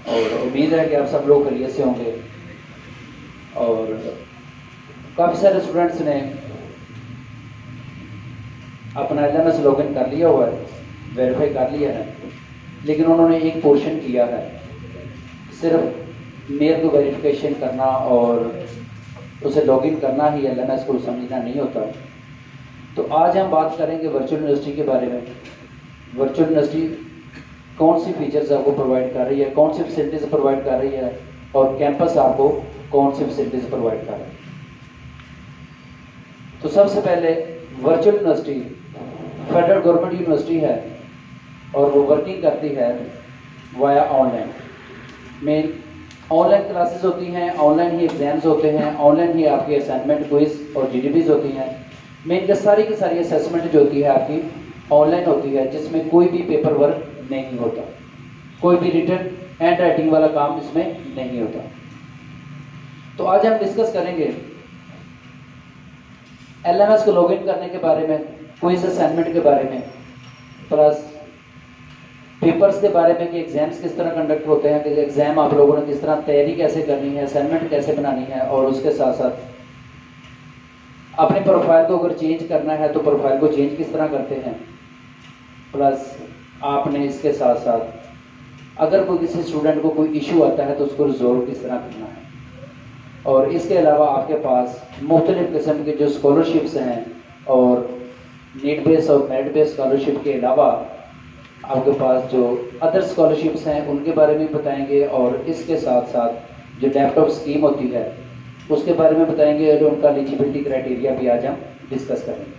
और उम्मीद है कि आप सब लोग खैरियत से होंगे। और काफ़ी सारे स्टूडेंट्स ने अपना LMS लॉगिन कर लिया हुआ है, वेरीफाई कर लिया है, लेकिन उन्होंने एक पोर्शन किया है, सिर्फ मेल को वेरिफिकेशन करना और उसे लॉगिन करना ही LMS को समझना नहीं होता। तो आज हम बात करेंगे वर्चुअल यूनिवर्सिटी के बारे में। वर्चुअल यूनिवर्सिटी कौन सी फीचर्स आपको प्रोवाइड कर रही है, कौन सी फैसिलिटीज़ प्रोवाइड कर रही है, और कैंपस आपको कौन सी फैसिलिटीज़ प्रोवाइड कर रहा है। तो सबसे पहले virtual university federal government university है और वो वर्किंग करती है via online. Main online classes होती हैं, ऑनलाइन ही एग्जाम्स होते हैं, ऑनलाइन ही आपकी असाइनमेंट, क्विज और GDPs होती हैं। मेन की सारी असेसमेंट जो होती है आपकी ऑनलाइन होती है, जिसमें कोई भी पेपर वर्क नहीं होता, कोई भी रिटन एंड राइटिंग वाला काम इसमें नहीं होता। तो आज हम डिस्कस करेंगे LMS को लॉगिन करने के बारे में, क्विज असाइनमेंट के बारे में, प्लस पेपर्स के बारे में कि एग्जाम्स किस तरह कंडक्ट होते हैं, कि एग्जाम आप लोगों ने किस तरह तैयारी कैसे करनी है, असाइनमेंट कैसे बनानी है, और उसके साथ साथ अपने प्रोफाइल को अगर चेंज करना है तो प्रोफाइल को चेंज किस तरह करते हैं। प्लस आपने इसके साथ साथ अगर कोई किसी स्टूडेंट को कोई इशू आता है तो उसको रिजोल्व किस तरह करना है। और इसके अलावा आपके पास मुख्तलिफ किस्म के जो स्कॉलरशिप्स हैं, और नीड बेस्ड और मेरिट बेस्ड स्कॉलरशिप के अलावा आपके पास जो अदर स्कॉलरशिप्स हैं उनके बारे में बताएंगे, और इसके साथ साथ जो लैपटॉप स्कीम होती है उसके बारे में बताएंगे, और उनका एलिजिबिलिटी क्राइटेरिया भी आज हम डिस्कस करेंगे।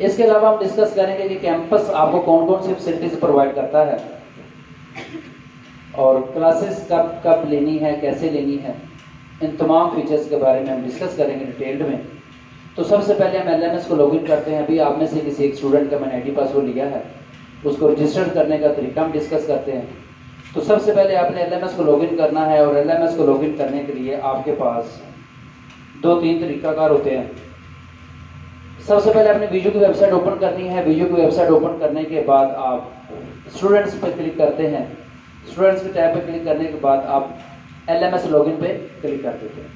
इसके अलावा हम डिस्कस करेंगे कि कैंपस आपको कौन कौन सी फैसिलिटीज प्रोवाइड करता है, और क्लासेस कब कब लेनी है, कैसे लेनी है, इन तमाम फीचर्स के बारे में हम डिस्कस करेंगे डिटेल्ड में। तो सबसे पहले हम LMS को लॉगिन करते हैं। अभी आप में से किसी एक स्टूडेंट का मैंने ID पासवर्ड लिया है, उसको रजिस्टर करने का तरीका हम डिस्कस करते हैं। तो सबसे पहले आपने LMS को लॉगिन करना है, और LMS को लॉगिन करने के लिए आपके पास 2-3 तरीकाकार होते हैं। सबसे पहले आपने वीजू की वेबसाइट ओपन करनी है। वीजू की वेबसाइट ओपन करने के बाद आप स्टूडेंट्स पर क्लिक करते हैं। स्टूडेंट्स के टैब पर क्लिक करने के बाद आप LMS लॉगिन पे क्लिक कर देते हैं।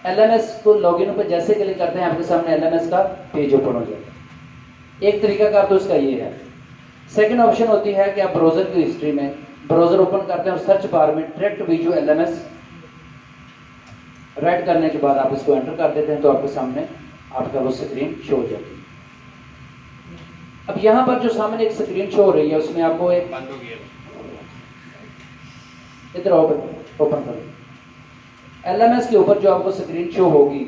LMS को लॉगिन पर जैसे क्लिक करते हैं आपके सामने LMS का पेज ओपन हो जाता है। एक तरीकाकार तो इसका ये है। सेकंड ऑप्शन होती है कि आप ब्राउजर की हिस्ट्री में ब्राउजर ओपन करते हैं और सर्च बार में डायरेक्ट वीजू LMS राइट करने के बाद आप इसको एंटर कर देते हैं, तो आपके सामने आपका वो स्क्रीन शो हो जाती है। अब यहाँ पर जो सामने एक स्क्रीन शो हो रही है उसमें आपको एक बंद हो गया, इधर ओपन करो। LMS के ऊपर जो आपको स्क्रीन शो होगी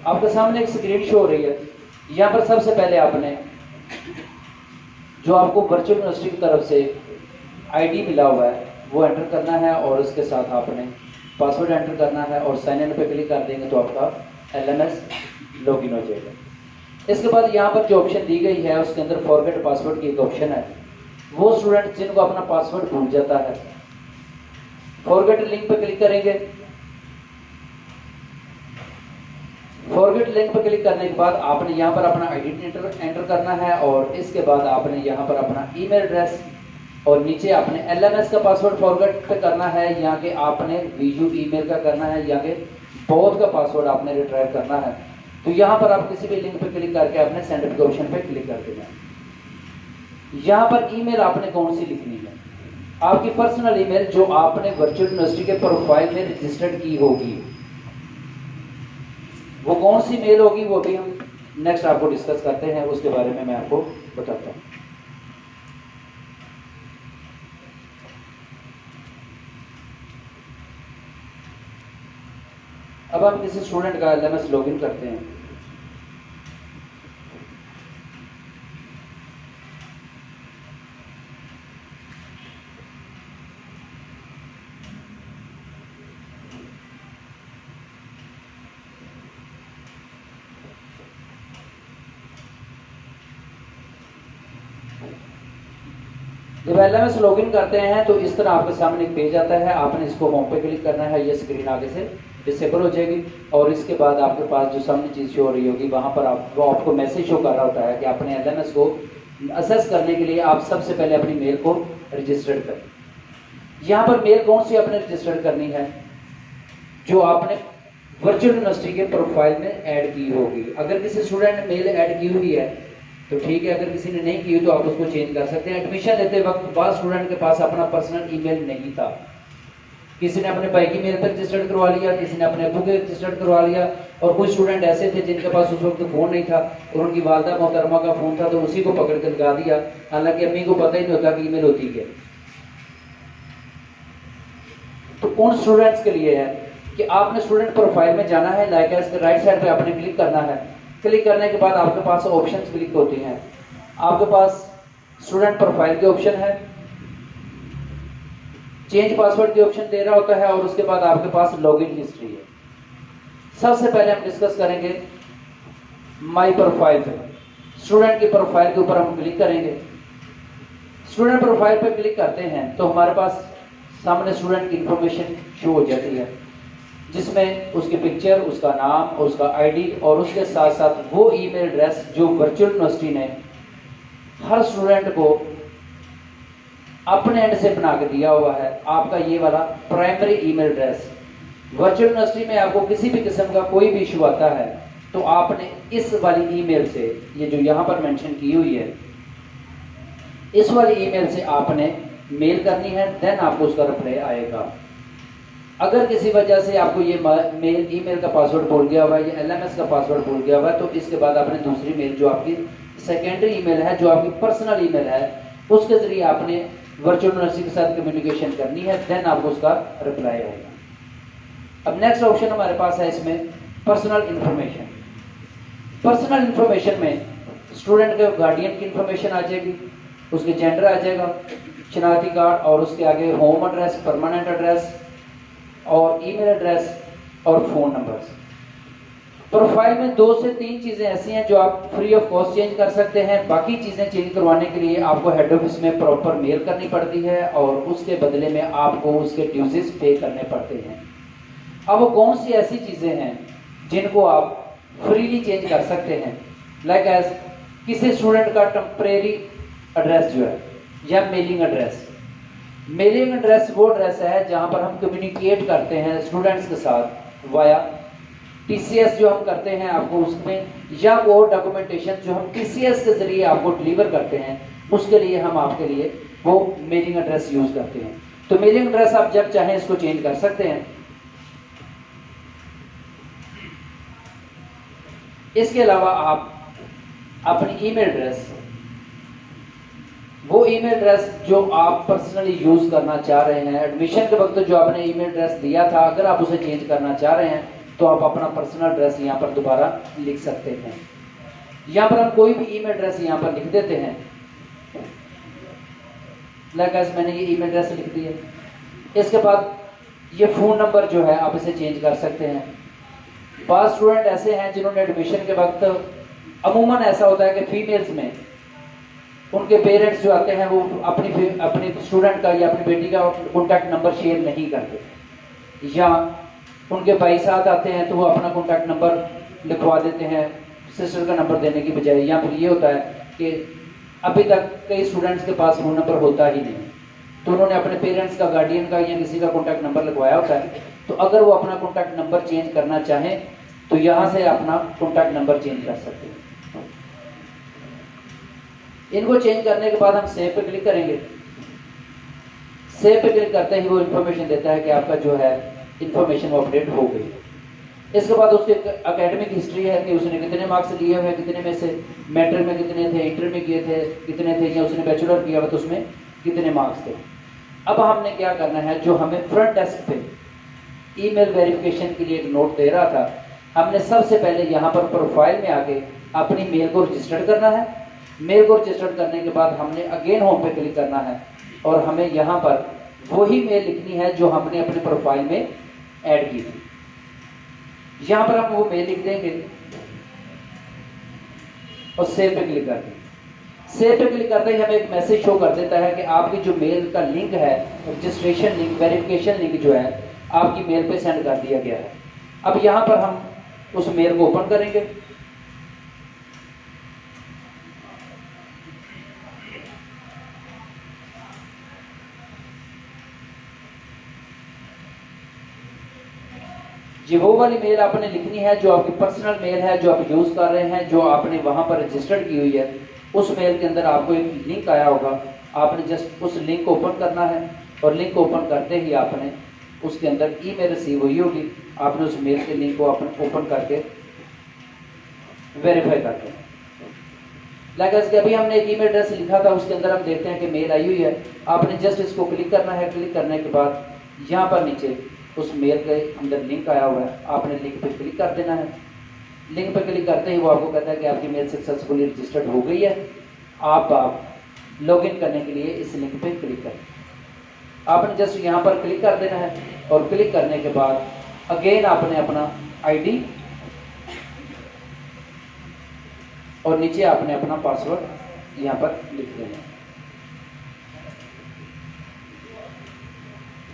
आपके सामने एक स्क्रीन शो हो रही है। यहाँ पर सबसे पहले आपने जो आपको वर्चुअल यूनिवर्सिटी की तरफ से ID मिला हुआ है वो एंटर करना है, और उसके साथ आपने पासवर्ड एंटर करना है, और साइन इन पे क्लिक कर देंगे तो आपका LMS लॉगिन हो जाएगा। इसके बाद यहाँ पर जो ऑप्शन दी गई है उसके अंदर फॉरगेट पासवर्ड की एक ऑप्शन है। वो स्टूडेंट जिनको अपना पासवर्ड भूल जाता है, फॉरगेट लिंक पे क्लिक करेंगे। फॉरगेट लिंक पर क्लिक करने के बाद आपने यहाँ पर अपना आइडेंटिटी एंटर करना है, और इसके बाद आपने यहाँ पर अपना ईमेल एड्रेस, और नीचे आपने LMS का पासवर्ड फॉरगेट पे करना है, यहाँ के आपने वीजू ईमेल का करना है, यहाँ के बोथ का पासवर्ड आपने रिट्राइव करना है। तो यहाँ पर आप किसी भी लिंक पे क्लिक करके आपने सेंड के ऑप्शन पे क्लिक कर देना है। यहाँ पर ईमेल आपने कौन सी लिखनी है, आपकी पर्सनल ईमेल जो आपने वर्चुअल यूनिवर्सिटी के प्रोफाइल में रजिस्टर्ड की होगी, वो कौन सी मेल होगी वो भी हम नेक्स्ट आपको डिस्कस करते हैं, उसके बारे में मैं आपको बताता हूँ। अब हम किसी स्टूडेंट का LMS लॉगिन करते हैं। जब LMS लॉगिन करते हैं तो इस तरह आपके सामने एक पेज आता है, आपने इसको होम पे क्लिक करना है, ये स्क्रीन आगे से डिसेबल हो जाएगी और इसके बाद आपके पास जो सामने चीज़ शो हो रही होगी वहाँ पर आपको मैसेज शो कर रहा होता है कि अपने LMS को असेस करने के लिए आप सबसे पहले अपनी मेल को रजिस्टर्ड करें। यहाँ पर मेल कौन सी आपने रजिस्टर्ड करनी है? जो आपने वर्चुअल यूनिवर्सिटी के प्रोफाइल में ऐड की होगी। अगर किसी स्टूडेंट ने मेल ऐड की हुई है तो ठीक है, अगर किसी ने नहीं की हुई तो आप उसको चेंज कर सकते हैं। एडमिशन लेते वक्त बाद स्टूडेंट के पास अपना पर्सनल ईमेल नहीं था, किसी ने अपने भाई की मेल पर रजिस्टर्ड करवा लिया, किसी ने अपने अबू के रजिस्टर्ड करवा लिया, और कुछ स्टूडेंट ऐसे थे जिनके पास उस वक्त फ़ोन नहीं था और उनकी वालदा मोहतरमा का फ़ोन था तो उसी को पकड़ कर लगा दिया, हालांकि अम्मी को पता ही नहीं होता कि ईमेल होती क्या। तो उन स्टूडेंट्स के लिए है कि आपने स्टूडेंट प्रोफाइल में जाना है, लाइक इसके राइट साइड पे आपने क्लिक करना है। क्लिक करने के बाद आपके पास ऑप्शंस क्लिक होती हैं। आपके पास स्टूडेंट प्रोफाइल के ऑप्शन है, चेंज पासवर्ड के ऑप्शन दे रहा होता है और उसके बाद आपके पास लॉगिन हिस्ट्री है। सबसे पहले हम डिस्कस करेंगे माई प्रोफाइल पे। स्टूडेंट की प्रोफाइल के ऊपर हम क्लिक करेंगे। स्टूडेंट प्रोफाइल पे क्लिक करते हैं तो हमारे पास सामने स्टूडेंट की इंफॉर्मेशन शो हो जाती है, जिसमें उसकी पिक्चर, उसका नाम और उसका आईडी और उसके साथ साथ वो ईमेल एड्रेस जो वर्चुअल यूनिवर्सिटी ने हर स्टूडेंट को अपने एंड से बना के दिया हुआ है। आपका ये वाला primary email address, virtual university में आपको किसी भी किस्म का कोई भी इशू आता है तो आपने इस वाली ईमेल से, ये जो यहाँ पर मेंशन की हुई है, इस वाली ईमेल से आपने मेल करनी है, देन आपको उसका रिप्लाई आएगा। अगर किसी वजह से आपको ये मेल ईमेल का पासवर्ड भूल गया हुआ है, ये LMS का पासवर्ड भूल गया हुआ है, तो इसके बाद आपने दूसरी मेल जो आपकी सेकेंडरी ईमेल है, जो आपकी पर्सनल ईमेल है, उसके जरिए आपने वर्चुअल यूनिवर्सिटी के साथ कम्युनिकेशन करनी है, देन आपको उसका रिप्लाई आएगा। अब नेक्स्ट ऑप्शन हमारे पास है इसमें पर्सनल इंफॉर्मेशन। पर्सनल इंफॉर्मेशन में स्टूडेंट के गार्डियन की इंफॉर्मेशन आ जाएगी, उसके जेंडर आ जाएगा, शनाख्ती कार्ड और उसके आगे होम एड्रेस, परमानेंट एड्रेस और ईमेल एड्रेस और फ़ोन नंबर्स। प्रोफाइल में 2 से 3 चीज़ें ऐसी हैं जो आप फ्री ऑफ कॉस्ट चेंज कर सकते हैं। बाकी चीज़ें चेंज करवाने के लिए आपको हेड ऑफिस में प्रॉपर मेल करनी पड़ती है और उसके बदले में आपको उसके ड्यूजेस पे करने पड़ते हैं। अब वो कौन सी ऐसी चीज़ें हैं जिनको आप फ्रीली चेंज कर सकते हैं? लाइक एज किसी स्टूडेंट का टेम्परेरी एड्रेस जो है या मेलिंग एड्रेस। मेलिंग एड्रेस वो एड्रेस है जहां पर हम कम्युनिकेट करते हैं स्टूडेंट्स के साथ वाया TCS जो हम करते हैं आपको उसमें, या वो डॉक्यूमेंटेशन जो हम TCS के जरिए आपको डिलीवर करते हैं, उसके लिए हम आपके लिए वो मेलिंग एड्रेस यूज करते हैं। तो मेलिंग एड्रेस आप जब चाहें इसको चेंज कर सकते हैं। इसके अलावा आप अपनी ईमेल एड्रेस, वो ईमेल एड्रेस जो आप पर्सनली यूज करना चाह रहे हैं, एडमिशन के वक्त जो आपने ईमेल एड्रेस दिया था, अगर आप उसे चेंज करना चाह रहे हैं तो आप अपना पर्सनल एड्रेस यहाँ पर दोबारा लिख सकते हैं। यहाँ पर हम कोई भी ईमेल एड्रेस यहाँ पर लिख देते हैं। लाइक मैंने ये ईमेल एड्रेस लिख दिया। इसके बाद ये फ़ोन नंबर जो है आप इसे चेंज कर सकते हैं। पास स्टूडेंट ऐसे हैं जिन्होंने एडमिशन के वक्त, अमूमन ऐसा होता है कि फीमेल्स में उनके पेरेंट्स जो आते हैं वो अपने स्टूडेंट का या अपनी बेटी का कॉन्टैक्ट नंबर शेयर नहीं करते, या उनके भाई साथ आते हैं तो वो अपना कॉन्टैक्ट नंबर लिखवा देते हैं सिस्टर का नंबर देने की बजाय। या फिर ये होता है कि अभी तक कई स्टूडेंट्स के पास फ़ोन नंबर होता ही नहीं, तो उन्होंने अपने पेरेंट्स का, गार्डियन का या किसी का कॉन्टैक्ट नंबर लिखवाया होता है। तो अगर वो अपना कॉन्टैक्ट नंबर चेंज करना चाहें तो यहाँ से अपना कॉन्टैक्ट नंबर चेंज कर सकते हैं। इनको चेंज करने के बाद हम सेव पे क्लिक करेंगे। सेव पे क्लिक करते ही वो इन्फॉर्मेशन देता है कि आपका जो है इन्फॉर्मेशन वो अपडेट हो गई। इसके बाद उसके एकेडमिक हिस्ट्री है कि उसने कितने मार्क्स लिए हुए, कितने में से मैट्रिक में कितने थे, इंटर में किए थे कितने थे, या उसने बैचलर किया हुआ तो उसमें कितने मार्क्स थे। अब हमने क्या करना है, जो हमें फ्रंट डेस्क पे ईमेल वेरिफिकेशन के लिए एक नोट दे रहा था, हमने सबसे पहले यहाँ पर प्रोफाइल में आके अपनी मेल को रजिस्टर करना है। मेल को रजिस्टर करने के बाद हमने अगेन होम पे क्लिक करना है और हमें यहाँ पर वही मेल लिखनी है जो हमने अपने प्रोफाइल में ऐड की थी। यहाँ पर हम वो मेल लिख देंगे और सेव पे क्लिक कर देंगे। सेव पे क्लिक करते ही हमें एक मैसेज शो कर देता है कि आपकी जो मेल का लिंक है, रजिस्ट्रेशन लिंक, वेरिफिकेशन लिंक जो है आपकी मेल पे सेंड कर दिया गया है। अब यहाँ पर हम उस मेल को ओपन करेंगे। जी वो वाली मेल आपने लिखनी है जो आपकी पर्सनल मेल है, जो आप यूज कर रहे हैं, जो आपने वहां पर रजिस्टर्ड की हुई है। उस मेल के अंदर आपको एक लिंक आया होगा, आपने जस्ट उस लिंक को ओपन करना है और लिंक को ओपन करते ही आपने उसके अंदर ईमेल रिसीव हुई होगी। आपने उस मेल के लिंक को आपने ओपन करके वेरीफाई करते हैं। लाइक अभी हमने एक ईमेल एड्रेस लिखा था, उसके अंदर हम देखते हैं कि मेल आई हुई है। आपने जस्ट इसको क्लिक करना है। क्लिक करने के बाद यहाँ पर नीचे उस मेल के अंदर लिंक आया हुआ है, आपने लिंक पे क्लिक कर देना है। लिंक पे क्लिक करते ही वो आपको कहता है कि आपकी मेल सक्सेसफुली रजिस्टर्ड हो गई है। आप लॉगिन करने के लिए इस लिंक पे क्लिक करें। आपने जस्ट यहाँ पर क्लिक कर देना है और क्लिक करने के बाद अगेन आपने अपना आईडी और नीचे आपने अपना पासवर्ड यहाँ पर लिख देना है।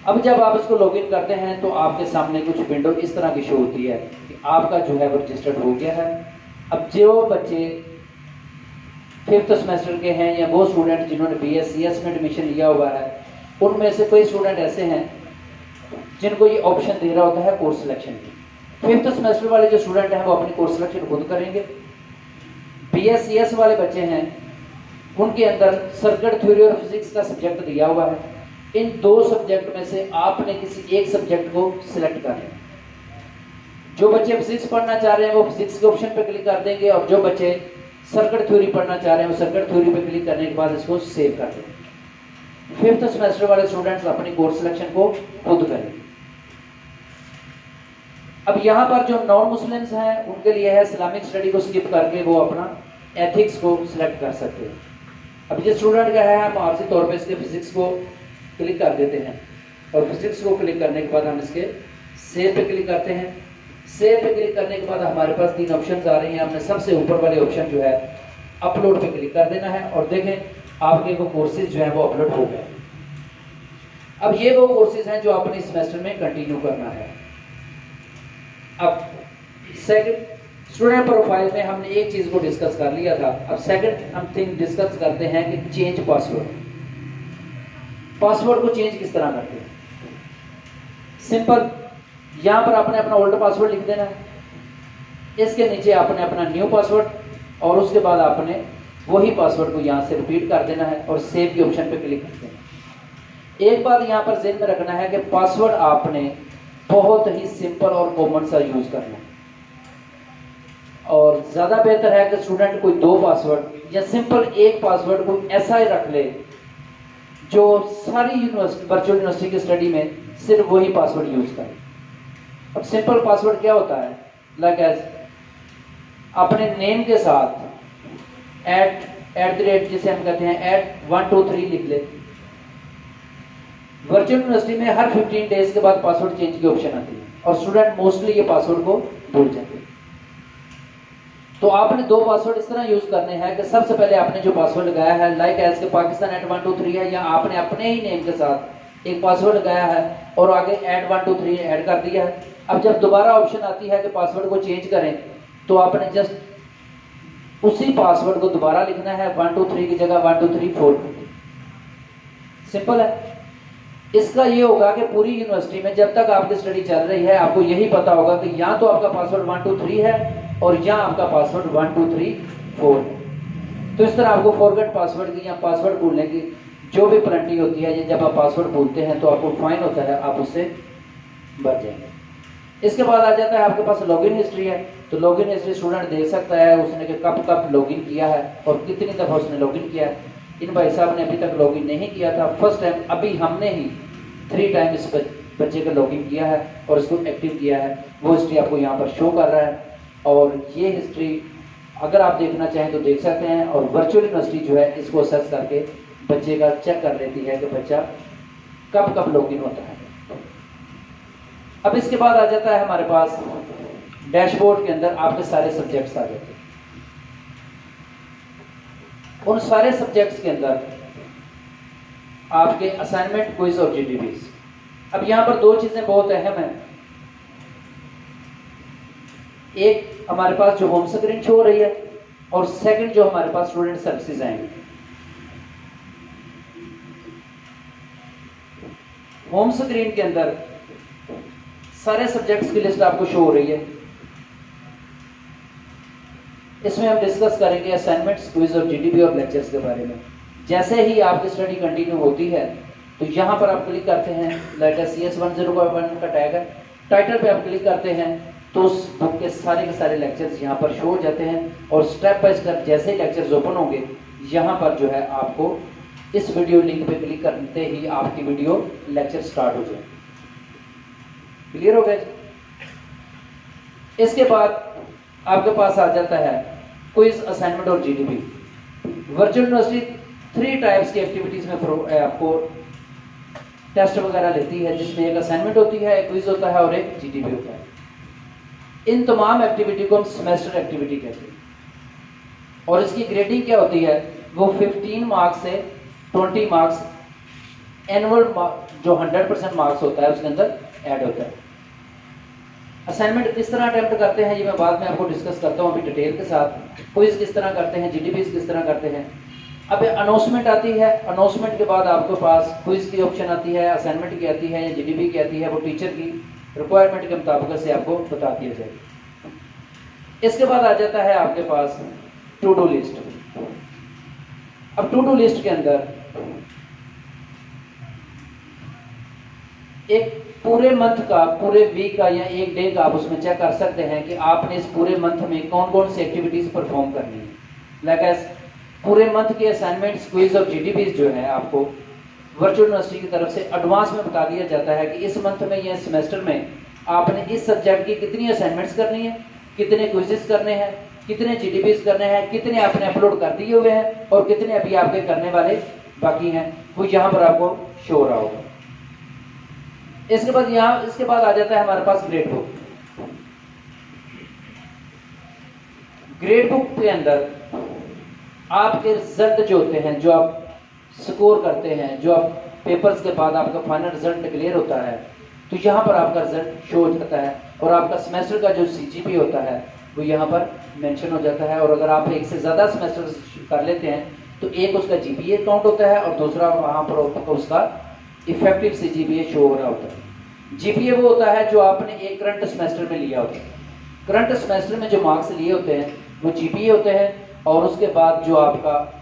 अब जब आप इसको लॉगिन करते हैं तो आपके सामने कुछ विंडो इस तरह की शो होती है कि आपका जो है वो रजिस्टर्ड हो गया है। अब जो बच्चे 5th सेमेस्टर के हैं या वो स्टूडेंट जिन्होंने BScs में एडमिशन लिया हुआ है, उनमें से कोई स्टूडेंट ऐसे हैं जिनको ये ऑप्शन दे रहा होता है कोर्स सिलेक्शन की। 5th सेमेस्टर वाले जो स्टूडेंट हैं वो अपनी कोर्स सिलेक्शन खुद करेंगे। BScs वाले बच्चे हैं, उनके अंदर सर्किट थ्योरी और फिजिक्स का सब्जेक्ट दिया हुआ है। इन दो सब्जेक्ट में से आपने किसी एक सब्जेक्ट को सिलेक्ट कर लें। जो बच्चे फिजिक्स पढ़ना चाह रहे हैं वो फिजिक्स के ऑप्शन पे क्लिक कर देंगे और जो बच्चे सर्किट थ्योरी पढ़ना चाह रहे हैं वो सर्किट थ्योरी पे क्लिक करने के बाद इसको सेव कर देंगे। 5th सेमेस्टर वाले स्टूडेंट्स अपनी कोर्स सिलेक्शन को खुद करेंगे। अब यहाँ पर जो नॉन मुस्लिम्स हैं उनके लिए है इस्लामिक स्टडी को स्किप करके वो अपना एथिक्स को सिलेक्ट कर सकते हैं। अब जिस स्टूडेंट का है हम आर्जी तौर पर इसके फिजिक्स को क्लिक कर देते हैं और फिजिक्स को क्लिक करने के बाद हम इसके सेव पे क्लिक करते हैं। सेव पे क्लिक करने के बाद हमारे पास 3 ऑप्शंस आ रही हैं। हमने सबसे ऊपर वाले ऑप्शन जो है अपलोड पे क्लिक कर देना है और देखें आपके वो कोर्सेज जो है वो अपलोड हो गए। अब ये वो कोर्सेज हैं जो आपने इस सेमेस्टर में कंटिन्यू करना है। अब सेकंड स्टूडेंट प्रोफाइल में हमने एक चीज को डिस्कस कर लिया था। अब सेकंड हम थिंग डिस्कस करते हैं कि चेंज पासवर्ड। पासवर्ड को चेंज किस तरह करते हैं? सिंपल, यहां पर आपने अपना ओल्ड पासवर्ड लिख देना है, इसके नीचे आपने अपना न्यू पासवर्ड और उसके बाद आपने वही पासवर्ड को यहां से रिपीट कर देना है और सेव के ऑप्शन पे क्लिक कर देना है। एक बात यहां पर ध्यान में रखना है कि पासवर्ड आपने बहुत ही सिंपल और कॉमन सा यूज करना है और ज्यादा बेहतर है कि स्टूडेंट कोई 2 पासवर्ड या सिंपल एक पासवर्ड कोई ऐसा ही रख ले जो सारी यूनिवर्सिटी वर्चुअल यूनिवर्सिटी की स्टडी में सिर्फ वही पासवर्ड यूज करें। अब सिंपल पासवर्ड क्या होता है? लाइक एज अपने नेम के साथ @ जिसे हम कहते हैं @123 लिख ले। वर्चुअल यूनिवर्सिटी में हर 15 डेज के बाद पासवर्ड चेंज की ऑप्शन आती है और स्टूडेंट मोस्टली ये पासवर्ड को भूल जाते हैं। तो आपने 2 पासवर्ड इस तरह यूज करने हैं कि सबसे पहले आपने जो पासवर्ड लगाया है लाइक एज के पाकिस्तान @123 है, या आपने अपने ही नेम के साथ एक पासवर्ड लगाया है और आगे @123 ऐड कर दिया है। अब जब दोबारा ऑप्शन आती है कि पासवर्ड को चेंज करें तो आपने जस्ट उसी पासवर्ड को दोबारा लिखना है, 123 की जगह 1234। सिंपल है। इसका ये होगा कि पूरी यूनिवर्सिटी में जब तक आपकी स्टडी चल रही है आपको यही पता होगा कि यहाँ तो आपका पासवर्ड 123 है और यहाँ आपका पासवर्ड 1234 है। तो इस तरह आपको फॉरगेट पासवर्ड की या पासवर्ड भूलने की जो भी पेनल्टी होती है, जब आप पासवर्ड भूलते हैं तो आपको फाइन होता है, आप उससे बच जाएंगे। इसके बाद आ जाता है आपके पास लॉगिन हिस्ट्री है। तो लॉगिन हिस्ट्री स्टूडेंट देख सकता है उसने कि कब कब लॉगिन किया है और कितनी दफ़ा उसने लॉगिन किया है। इन भाई साहब ने अभी तक लॉगिन नहीं किया था, फर्स्ट टाइम अभी हमने ही 3 टाइम इस बच्चे का लॉगिन किया है और इसको एक्टिव किया है। वो हिस्ट्री आपको यहाँ पर शो कर रहा है और ये हिस्ट्री अगर आप देखना चाहें तो देख सकते हैं। और वर्चुअल यूनिवर्सिटी जो है इसको सर्च करके बच्चे का चेक कर लेती है कि बच्चा कब कब लॉगिन होता है। अब इसके बाद आ जाता है हमारे पास डैशबोर्ड के अंदर आपके सारे सब्जेक्ट्स आ जाते हैं। उन सारे सब्जेक्ट्स के अंदर आपके असाइनमेंट, क्विज और जीडीबीज। अब यहां पर 2 चीजें बहुत अहम हैं। एक हमारे पास जो होम स्क्रीन शो हो रही है और सेकंड जो हमारे पास स्टूडेंट सर्विसेज आएंगे। होम स्क्रीन के अंदर सारे सब्जेक्ट्स की लिस्ट आपको शो हो रही है। इसमें हम डिस्कस करेंगे असाइनमेंट्स, क्विज और जीडीबी और लेक्चर्स के बारे में। जैसे ही आपकी स्टडी कंटिन्यू होती है तो यहाँ पर आप क्लिक करते हैं, लाइक CS101 का टैग है, टाइटल पे आप क्लिक करते हैं तो उस बुक के सारे लेक्चर्स यहाँ पर शो हो जाते हैं। और स्टेप बाय स्टेप जैसे ही लेक्चर्स ओपन होंगे यहाँ पर जो है आपको इस वीडियो लिंक पे क्लिक करते ही आपकी वीडियो लेक्चर स्टार्ट हो जाए। क्लियर हो गया? इसके बाद आपके पास आ जाता है क्विज, असाइनमेंट और जीडीबी। वर्चुअल यूनिवर्सिटी 3 टाइप्स की एक्टिविटीज में आपको टेस्ट वगैरह लेती है, जिसमें एक असाइनमेंट होती है, एक क्विज होता है और एक जीडीबी होता है। इन तमाम एक्टिविटी को हम सेमेस्टर एक्टिविटी कहते हैं और इसकी ग्रेडिंग क्या होती है, वो 15 मार्क्स से 20 मार्क्स एनुअल जो 100% मार्क्स होता है उसके अंदर ऐड होता है। असाइनमेंट किस तरह अटेम्प्ट करते हैं ये मैं बाद में आपको डिस्कस करता हूँ अभी डिटेल के साथ। क्विज किस तरह करते हैं, जीडीबीज किस तरह करते हैं। अब अनाउंसमेंट आती है, अनाउंसमेंट के बाद आपके पास क्विज की ऑप्शन आती है, असाइनमेंट की आती है या जीडीबी की आती है, वो टीचर की रिक्वायरमेंट के मुताबिक से आपको बता दिया जाएगा। इसके बाद आ जाता है आपके पास टू डू लिस्ट। अब टू डू लिस्ट के अंदर एक पूरे मंथ का, पूरे वीक का या एक डे का आप उसमें चेक कर सकते हैं कि आपने इस पूरे मंथ में कौन कौन सी एक्टिविटीज परफॉर्म करनी है। लाइक एज पूरे मंथ के असाइनमेंट्स, क्विज और जीडीबीज जो है आपको वर्चुअल यूनिवर्सिटी की तरफ से एडवांस में बता दिया जाता है कि इस मंथ में या सेमेस्टर में आपने इस सब्जेक्ट की कितनी असाइनमेंट्स करनी है, कितने क्विजेस करने हैं, कितने जीडीबीज करने हैं, कितने आपने अपलोड कर दिए हुए हैं और कितने अभी आपके करने वाले बाकी हैं, वो यहाँ पर आपको शो हो रहा होगा। इसके बाद आ जाता है हमारे पास ग्रेड बुक। ग्रेड बुक के अंदर आपके रिजल्ट जो होते हैं, जो आप स्कोर करते हैं, जो आप पेपर्स के बाद आपका फाइनल रिजल्ट डिक्लेयर होता है, तो यहाँ पर आपका रिजल्ट शो हो जाता है और आपका सेमेस्टर का जो सीजीपी होता है वो यहाँ पर मेंशन हो जाता है। और अगर आप एक से ज़्यादा सेमेस्टर कर लेते हैं तो एक उसका जीपीए काउंट होता है और दूसरा वहाँ पर उसका इफेक्टिव सीजीपीए शो हो रहा होता है। जीपीए वो होता है जो आपने एक करंट सेमेस्टर में लिया होता है। करंट सेमेस्टर में जो मार्क्स लिए होते हैं वो जीपीए होते हैं और उसके बाद जो आपका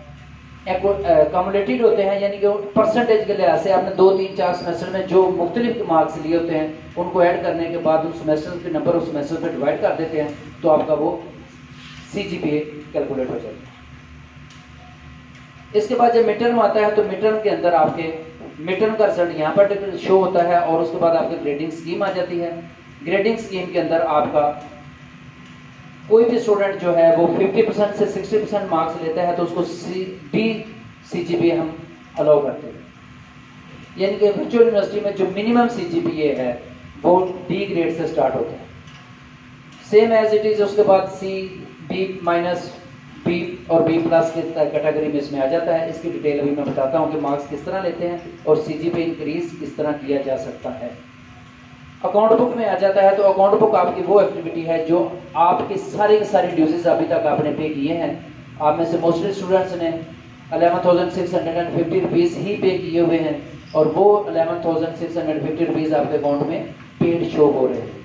कम्युलेटेड होते हैं, यानी कि परसेंटेज के लिहाज से आपने 2, 3, 4 सेमेस्टर में जो मुख्तलिफ मार्क्स लिए होते हैं उनको ऐड करने के बाद उन सेमेस्टर के नंबर उस सेमेस्टर पे डिवाइड कर देते हैं तो आपका वो सीजीपीए कैलकुलेट हो जाता है। इसके बाद जब मिड टर्म आता है तो मिड टर्म के अंदर आपके मिड टर्म का रिजल्ट यहाँ पर शो होता है और उसके बाद आपकी ग्रेडिंग स्कीम आ जाती है। ग्रेडिंग स्कीम के अंदर आपका कोई भी स्टूडेंट जो है वो 50% से 60% मार्क्स लेता है तो उसको डी सीजीपीए हम अलाउ करते हैं। यानी कि वर्चुअल यूनिवर्सिटी में जो मिनिमम सीजीपीए है वो डी ग्रेड से स्टार्ट होता है, सेम एज इट इज। उसके बाद सी, बी माइनस, बी और बी प्लस के कैटेगरी में इसमें आ जाता है। इसकी डिटेल अभी मैं बताता हूँ कि मार्क्स किस तरह लेते हैं और सीजीपीए इंक्रीज किस तरह किया जा सकता है। अकाउंट बुक में आ जाता है तो अकाउंट बुक आपकी वो एक्टिविटी है जो आपके सारे के सारे ड्यूजेस अभी तक आपने पे किए हैं। आप में से मोस्टली स्टूडेंट्स ने 11,650 रुपीज़ ही पे किए हुए हैं और वो 11,650 रुपीज़ आपके अकाउंट में पेड शो हो रहे हैं।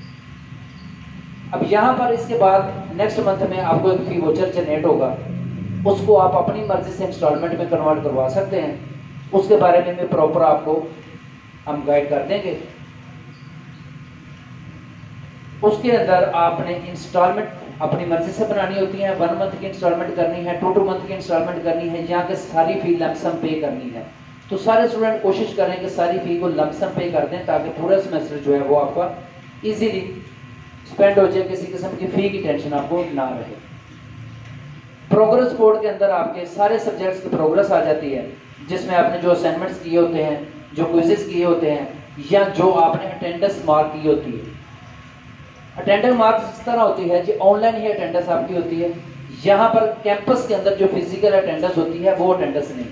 अब यहाँ पर इसके बाद नेक्स्ट मंथ में आपको एक फी वोचर जनरेट होगा, उसको आप अपनी मर्जी से इंस्टॉलमेंट में कन्वर्ट करवा सकते हैं। उसके बारे में प्रॉपर आपको हम गाइड कर देंगे। उसके अंदर आपने इंस्टॉलमेंट अपनी मर्जी से बनानी होती है। 1 मंथ की इंस्टॉलमेंट करनी है, 2 मंथ की इंस्टॉलमेंट करनी है, यहाँ के सारी फी लमसम पे करनी है। तो सारे स्टूडेंट कोशिश करें कि सारी फी को लमसम पे कर दें ताकि पूरा सेमेस्टर जो है वो आपका इजीली स्पेंड हो जाए, किसी किस्म की फी की टेंशन आपको ना रहे। प्रोग्रेस बोर्ड के अंदर आपके सारे सब्जेक्ट्स की प्रोग्रेस आ जाती है, जिसमें आपने जो असाइनमेंट्स किए होते हैं, जो क्विजेस किए होते हैं, या जो आपने अटेंडेंस मार्क की होती है। अटेंडेंस मार्क्स इस तरह होती है कि ऑनलाइन ही अटेंडेंस आपकी होती है। यहाँ पर कैंपस के अंदर जो फिजिकल अटेंडेंस होती है वो अटेंडेंस नहीं,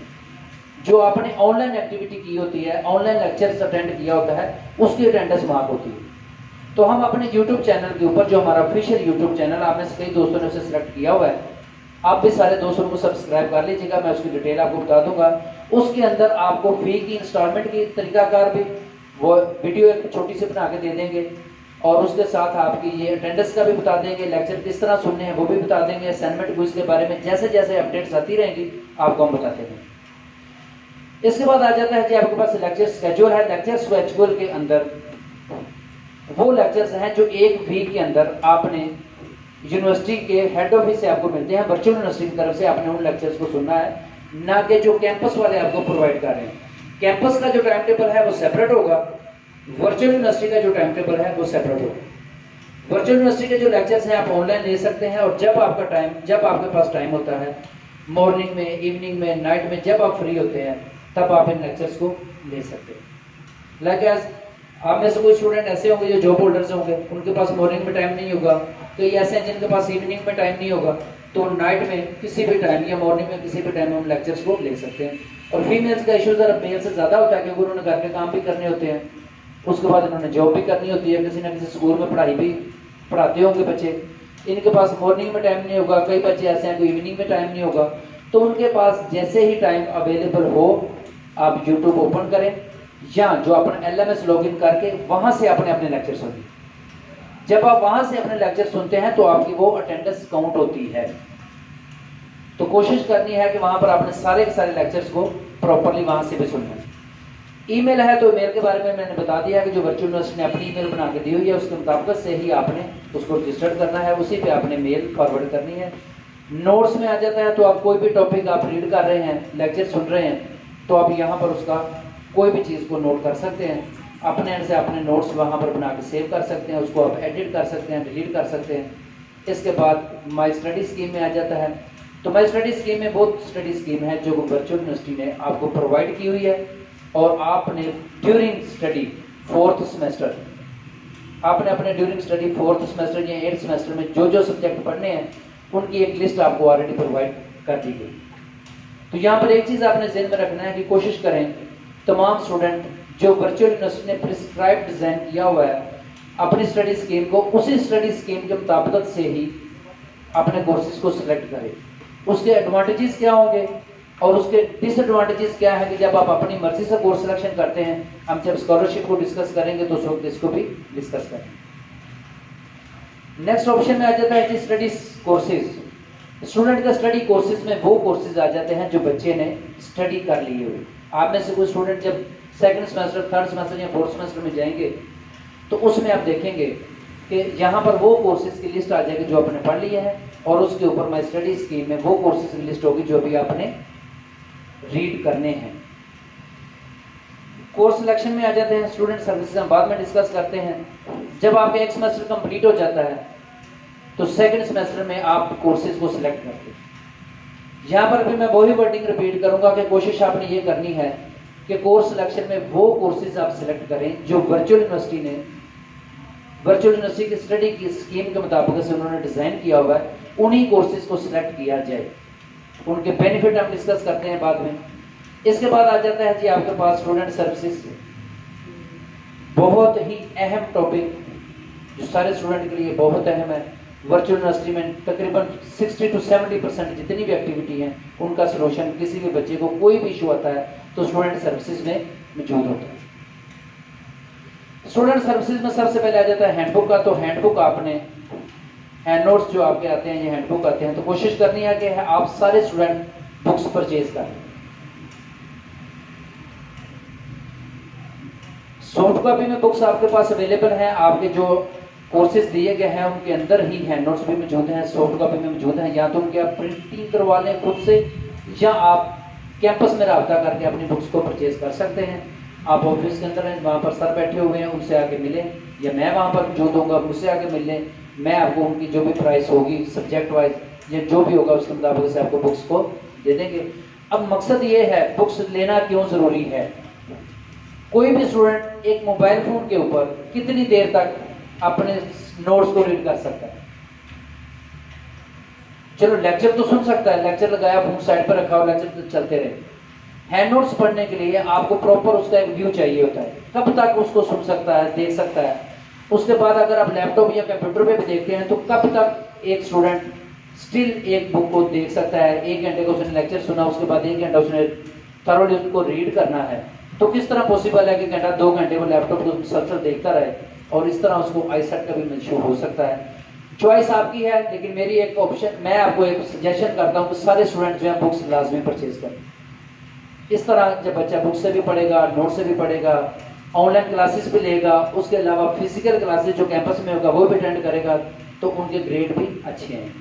जो आपने ऑनलाइन एक्टिविटी की होती है, ऑनलाइन लेक्चर्स अटेंड किया होता है, उसकी अटेंडेंस मार्क होती है। तो हम अपने यूट्यूब चैनल के ऊपर, जो हमारा ऑफिशियल यूट्यूब चैनल, आपने से कई दोस्तों ने उसे सिलेक्ट किया हुआ है, आप भी सारे दोस्तों को सब्सक्राइब कर लीजिएगा, मैं उसकी डिटेल आपको बता दूंगा। उसके अंदर आपको फी की इंस्टॉलमेंट की तरीकाकार भी वो वीडियो एक छोटी सी बना के दे देंगे, और उसके साथ आपकी ये अटेंडेंस का भी बता देंगे, लेक्चर किस तरह सुनने हैं वो भी बता देंगे, असाइनमेंट क्विज के बारे में जैसे जैसे अपडेट्स आती रहेंगी आपको हम बताते हैं। इसके बाद आ जाता है कि आपके पास लेक्चर स्केड्यूल है। लेक्चर स्केड्यूल के अंदर वो लेक्चर्स हैं जो एक वीक के अंदर आपने यूनिवर्सिटी के हेड ऑफिस से आपको मिलते हैं, वर्चुअल यूनिवर्सिटी की तरफ से आपने उन लेक्चर्स को सुनना है, ना कि जो कैंपस वाले आपको प्रोवाइड कर रहे हैं। कैंपस का जो टाइम टेबल है वो सेपरेट होगा, वर्चुअल यूनिवर्सिटी का जो टाइम टेबल है वो सेपरेट होगा। वर्चुअल यूनिवर्सिटी के जो लेक्चर्स हैं आप ऑनलाइन ले सकते हैं, और जब आपके पास टाइम होता है, मॉर्निंग में, इवनिंग में, नाइट में, जब आप फ्री होते हैं तब आप इन लेक्चर्स को ले सकते हैं। लाइक आप में से कोई स्टूडेंट ऐसे होंगे जो जॉब होल्डर्स होंगे, उनके पास मॉर्निंग में टाइम नहीं होगा, कई ऐसे हैं जिनके पास इवनिंग में टाइम नहीं होगा, तो नाइट में किसी भी टाइम या मॉर्निंग में किसी भी टाइम हम लेक्चर्स को ले सकते हैं। और फीमेल्स का इशू ज़रा मेल से ज़्यादा होता है, क्योंकि उन्होंने घर के काम भी करने होते हैं, उसके बाद उन्होंने जॉब भी करनी होती है, किसी ना किसी स्कूल में पढ़ाई भी पढ़ाते होंगे बच्चे, इनके पास मॉर्निंग में टाइम नहीं होगा, कई बच्चे ऐसे हैं कोई इवनिंग में टाइम नहीं होगा। तो उनके पास जैसे ही टाइम अवेलेबल हो आप यूट्यूब ओपन करें, या जो अपना LMS लॉगिन करके वहां से अपने अपने लेक्चर सुनिए। जब आप वहां से अपने लेक्चर सुनते हैं तो आपकी वो अटेंडेंस काउंट होती है। तो कोशिश करनी है कि वहां पर आपने सारे के सारे लेक्चर्स को प्रॉपरली वहां से भी सुनना है। ईमेल है तो ईमेल के बारे में मैंने बता दिया कि जो वर्चुअल यूनिवर्सिटी ने अपनी ईमेल बना के दी हुई है उसके मुताबिक से ही आपने उसको रजिस्टर करना है, उसी पे आपने मेल फॉरवर्ड करनी है। नोट्स में आ जाता है तो आप कोई भी टॉपिक आप रीड कर रहे हैं, लेक्चर सुन रहे हैं, तो आप यहाँ पर उसका कोई भी चीज़ को नोट कर सकते हैं, अपने एंड से अपने नोट्स वहाँ पर बना के सेव कर सकते हैं, उसको आप एडिट कर सकते हैं, डिलीट कर सकते हैं। इसके बाद माई स्टडी स्कीम में आ जाता है। तो माई स्टडी स्कीम में बहुत स्टडी स्कीम है जो वर्चुअल यूनिवर्सिटी ने आपको प्रोवाइड की हुई है, और आपने ड्यूरिंग स्टडी 4th सेमेस्टर आपने अपने ड्यूरिंग स्टडी 4th सेमेस्टर या 8th सेमेस्टर में जो जो सब्जेक्ट पढ़ने हैं उनकी एक लिस्ट आपको ऑलरेडी प्रोवाइड कर दी गई। तो यहाँ पर एक चीज़ आपने ज़हन में रखना है कि कोशिश करें तमाम स्टूडेंट जो वर्चुअल यूनिवर्सिटी ने प्रिस्क्राइब डिज़ाइन किया हुआ है अपनी स्टडी स्कीम को उसी स्टडी स्कीम के मुताबिक से ही अपने कोर्सेज को सिलेक्ट करें। उसके एडवांटेजेस क्या होंगे और उसके डिसएडवांटेजेस क्या है कि जब आप अपनी मर्जी से कोर्स सिलेक्शन करते हैं, हम जब स्कॉलरशिप को डिस्कस करेंगे तो उस वक्त इसको भी डिस्कस करेंगे। नेक्स्ट ऑप्शन में आ जाता है कि स्टडी कोर्सेज। स्टूडेंट का स्टडी कोर्सेज में वो कोर्सेज आ जाते हैं जो बच्चे ने स्टडी कर लिए हुए। आप में से कोई स्टूडेंट जब 2nd सेमेस्टर, 3rd सेमेस्टर या 4th सेमेस्टर में जाएंगे तो उसमें आप देखेंगे कि यहाँ पर वो कोर्सेज की लिस्ट आ जाएगी जो आपने पढ़ लिए हैं, और उसके ऊपर माई स्टडी स्कीम में वो कोर्सेज की लिस्ट होगी जो भी आपने रीड करने हैं। कोर्स सिलेक्शन में आ जाते हैं स्टूडेंट सर्विसेज, हम बाद में डिस्कस करते हैं। जब आपका 1 सेमेस्टर कंप्लीट हो जाता है तो 2nd सेमेस्टर में आप कोर्सेज को सिलेक्ट करते हैं। यहाँ पर भी मैं वही वर्डिंग रिपीट करूंगा कि कोशिश आपने ये करनी है कि कोर्स सिलेक्शन में वो कोर्सेज आप सिलेक्ट करें जो वर्चुअल यूनिवर्सिटी ने वर्चुअल यूनिवर्सिटी की स्टडी की स्कीम के मुताबिक से उन्होंने डिज़ाइन किया हुआ है, उन्हीं कोर्सेज को सिलेक्ट किया जाए। उनके बेनिफिट हम डिस्कस करते हैं बाद में। इसके बाद आ जाता है कि आपके पास स्टूडेंट सर्विसेज, बहुत ही अहम टॉपिक जो सारे स्टूडेंट के लिए बहुत अहम है। वर्चुअल यूनिवर्सिटी में तकरीबन 60 to 70% जितनी भी एक्टिविटी हैं उनका सलूशन, किसी भी बच्चे को कोई भी इशू आता है तो स्टूडेंट सर्विसेज में मौजूद होता है। स्टूडेंट सर्विसेज में सबसे पहले आ जाता है हैंडबुक का। तो हैंडबुक आपने हैंड नोट्स जो आपके आते हैं, ये हैंडबुक आते हैं, तो कोशिश करनी है कि आप सारे स्टूडेंट बुक्स परचेज करें। सॉफ्ट कॉपी में बुक्स आपके पास अवेलेबल हैं, आपके जो कोर्सेज दिए गए हैं उनके अंदर ही हैंड नोट्स भी मौजूद हैं, सॉफ्ट कॉपी में मौजूद हैं, या तो उनके आप प्रिंटिंग करवा लें खुद से, या आप कैंपस में रब्ता करके अपनी बुक्स को परचेज कर सकते हैं। आप ऑफिस के अंदर हैं, वहाँ पर सर बैठे हुए हैं, उनसे आके मिलें, या मैं वहाँ पर मौजूद होऊंगा, मुझसे आके मिल लें। मैं आपको उनकी जो भी प्राइस होगी सब्जेक्ट वाइज या जो भी होगा उसके मुताबिक से आपको बुक्स को दे देंगे। अब मकसद ये है, बुक्स लेना क्यों ज़रूरी है। कोई भी स्टूडेंट एक मोबाइल फ़ोन के ऊपर कितनी देर तक अपने नोट्स को रीड कर सकता है। चलो लेक्चर तो सुन सकता है, लेक्चर लगाया, फोन साइड पर रखा हो, लेक्चर तो चलते रहे। हैंड नोट्स पढ़ने के लिए आपको प्रॉपर उसका एक व्यू चाहिए होता है, कब तक उसको सुन सकता है, देख सकता है। उसके बाद अगर आप लैपटॉप या कंप्यूटर पे भी देखते हैं तो कब तक एक स्टूडेंट स्टिल एक बुक को देख सकता है। 1 घंटे का उसने लेक्चर सुना, उसके बाद 1 घंटा उसने थरोली उसको रीड करना है, तो किस तरह पॉसिबल है कि घंटा 2 घंटे वो लैपटॉप को मुसलसल देखता रहे, और इस तरह उसको आईसेट का भी मंशूर हो सकता है। चॉइस आपकी है, लेकिन मेरी एक ऑप्शन, मैं आपको एक सजेशन करता हूँ कि सारे स्टूडेंट जो है बुक्स लाजमी परचेज करें। इस तरह जब बच्चा बुक से भी पढ़ेगा, नोट से भी पढ़ेगा, ऑनलाइन क्लासेस भी लेगा, उसके अलावा फिजिकल क्लासेस जो कैंपस में होगा वो भी अटेंड करेगा, तो उनके ग्रेड भी अच्छे हैं।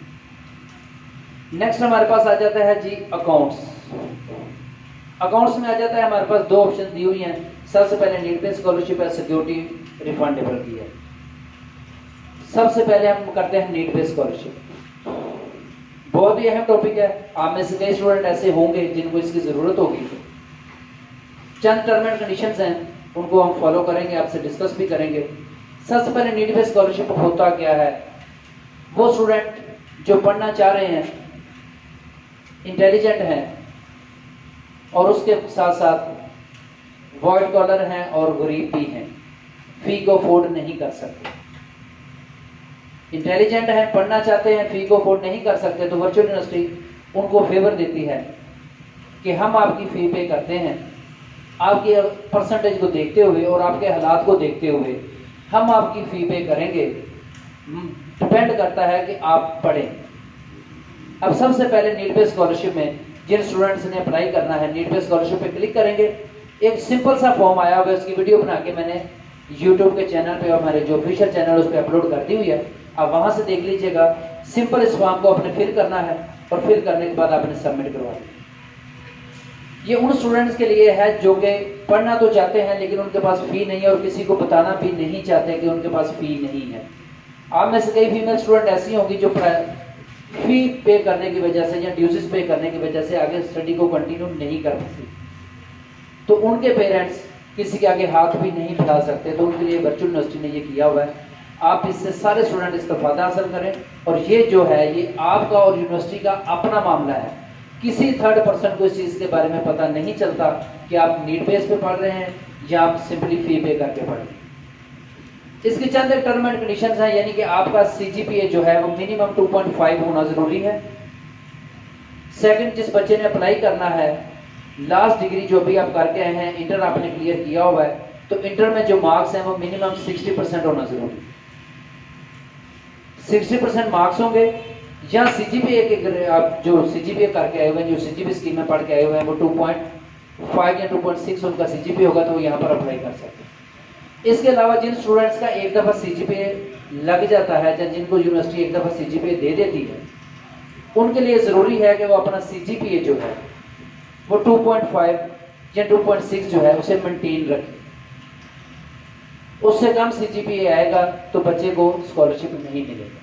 नेक्स्ट हमारे पास आ जाता है जी अकाउंट्स। अकाउंट्स में आ जाता है हमारे पास 2 ऑप्शन दी हुई हैं। सबसे पहले नीड बेस्ड स्कॉलरशिप है, सिक्योरिटी रिफंडेबल की है। सबसे पहले हम करते हैं नीड बेस्ड स्कॉलरशिप। बहुत ही अहम टॉपिक है, आप में से कई स्टूडेंट ऐसे होंगे जिनको इसकी जरूरत होगी। चंद टर्म एंड कंडीशंस हैं, उनको हम फॉलो करेंगे, आपसे डिस्कस भी करेंगे। सबसे पहले नीड बेस्ड स्कॉलरशिप होता क्या है। वो स्टूडेंट जो पढ़ना चाह रहे हैं, इंटेलिजेंट हैं, और उसके साथ साथ वाइट कॉलर हैं और गरीब भी हैं, फी को अफोर्ड नहीं कर सकते। इंटेलिजेंट हैं, पढ़ना चाहते हैं, फी को अफोर्ड नहीं कर सकते, तो वर्चुअल यूनिवर्सिटी उनको फेवर देती है कि हम आपकी फ़ी पे करते हैं, आपके परसेंटेज को देखते हुए और आपके हालात को देखते हुए हम आपकी फ़ी पे करेंगे। डिपेंड करता है कि आप पढ़ें। अब सबसे पहले नीड बेस्ड स्कॉलरशिप में जिन स्टूडेंट्स ने अप्लाई करना है, नीड बेस्ड स्कॉलरशिप पे क्लिक करेंगे। एक सिंपल सा फॉर्म आया हुआ है, उसकी वीडियो बना के मैंने यूट्यूब के चैनल पे और हमारे जो ऑफिशियल चैनल उस पर अपलोड कर दी हुई है, आप वहां से देख लीजिएगा। सिंपल इस फॉर्म को आपने फिल करना है, और फिल करने के बाद आपने सबमिट करवा देना। ये उन स्टूडेंट्स के लिए है जो कि पढ़ना तो चाहते हैं लेकिन उनके पास फी नहीं है, और किसी को बताना भी नहीं चाहते कि उनके पास फी नहीं है। आप में से कई फीमेल स्टूडेंट ऐसी होंगी जो फी पे करने की वजह से या ड्यूजेस पे करने की वजह से आगे स्टडी को कंटिन्यू नहीं कर सकती, तो उनके पेरेंट्स किसी के आगे हाथ भी नहीं फैला सकते, तो उनके लिए वर्चुअल यूनिवर्सिटी ने ये किया हुआ है। आप इससे सारे स्टूडेंट इस्तेफादा हासिल करें, और ये जो है ये आपका और यूनिवर्सिटी का अपना मामला है। किसी थर्ड पर्सन को इस चीज़ के बारे में पता नहीं चलता कि आप नीड बेस पे पढ़ रहे हैं या आप सिंपली फी पे करके पढ़ रहे हैं। इसकी चंद टर्म एंड कंडीशंस हैं, यानी कि आपका CGPA जो है वो मिनिमम 2.5 होना जरूरी है। सेकंड, जिस बच्चे ने अप्लाई करना है, लास्ट डिग्री जो भी आप करके आए हैं, इंटर आपने क्लियर किया हुआ है, तो इंटर में जो मार्क्स हैं वो मिनिमम 60% होना जरूरी है। 60% मार्क्स होंगे, या CGPA के आप जो CGPA करके आए हुए हैं, जो CGPA स्कीम में पढ़ के आए हुए हैं, वो 2.5 या 2.6 उनका CGPA होगा, तो वो यहाँ पर अप्लाई कर सकते हैं। इसके अलावा जिन स्टूडेंट्स का एक दफ़ा CGPA लग जाता है, या जिनको यूनिवर्सिटी एक दफ़ा CGPA दे देती है, उनके लिए ज़रूरी है कि वो अपना CGPA जो है वो 2.5 या 2.6 जो है उसे मेंटेन रखें। उससे कम CGPA आएगा तो बच्चे को स्कॉलरशिप नहीं मिलेगा,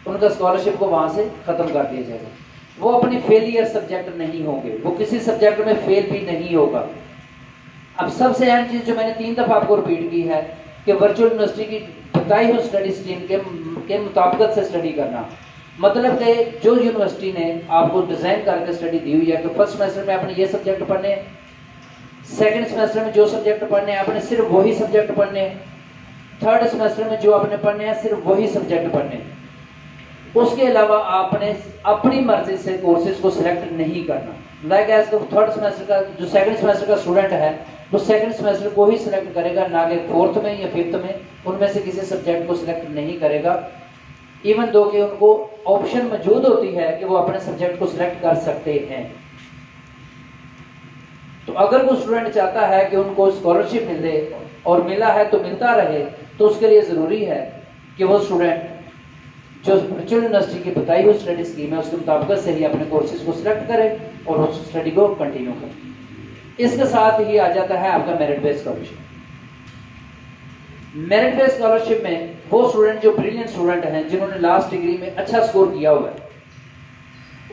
उनका स्कॉलरशिप को वहां से खत्म कर दिया जाएगा। वो अपनी फेलियर सब्जेक्ट नहीं होंगे, वो किसी सब्जेक्ट में फेल भी नहीं होगा। अब सबसे अहम चीज जो मैंने 3 दफा आपको रिपीट की है कि वर्चुअल यूनिवर्सिटी की बताई हुई स्टडी स्ट्रीम के मुताबिक से स्टडी करना, मतलब कि जो यूनिवर्सिटी ने आपको डिजाइन करके स्टडी दी हुई है कि फर्स्ट सेमेस्टर में आपने ये सब्जेक्ट पढ़ने, सेकंड सेमेस्टर में जो सब्जेक्ट पढ़ने हैं आपने सिर्फ वही सब्जेक्ट पढ़ने, थर्ड सेमेस्टर में जो आपने पढ़ने हैं सिर्फ वही सब्जेक्ट पढ़ने। उसके अलावा आपने अपनी मर्जी से कोर्सेज को सिलेक्ट नहीं करना। लाइक एज थर्ड सेमेस्टर का जो सेकंड सेमेस्टर का स्टूडेंट है वो सेकंड सेमेस्टर को ही सिलेक्ट करेगा, ना कि फोर्थ में या फिफ्थ में उनमें से किसी सब्जेक्ट को सिलेक्ट नहीं करेगा, इवन दो कि उनको ऑप्शन मौजूद होती है कि वो अपने सब्जेक्ट को सिलेक्ट कर सकते हैं। तो अगर वो स्टूडेंट चाहता है कि उनको स्कॉलरशिप मिले और मिला है तो मिलता रहे, तो उसके लिए ज़रूरी है कि वो स्टूडेंट जो वर्चुअल यूनिवर्सिटी की बताई हुई स्टडी स्कीम है उसके मुताबिक से ही अपने कोर्सेज को सिलेक्ट करे और उस स्टडी को कंटिन्यू करे। इसके साथ ही आ जाता है आपका merit based scholarship. Merit based scholarship में वो स्टूडेंट जो ब्रिलियंट स्टूडेंट हैं, जिन्होंने लास्ट डिग्री में अच्छा स्कोर किया हुआ है,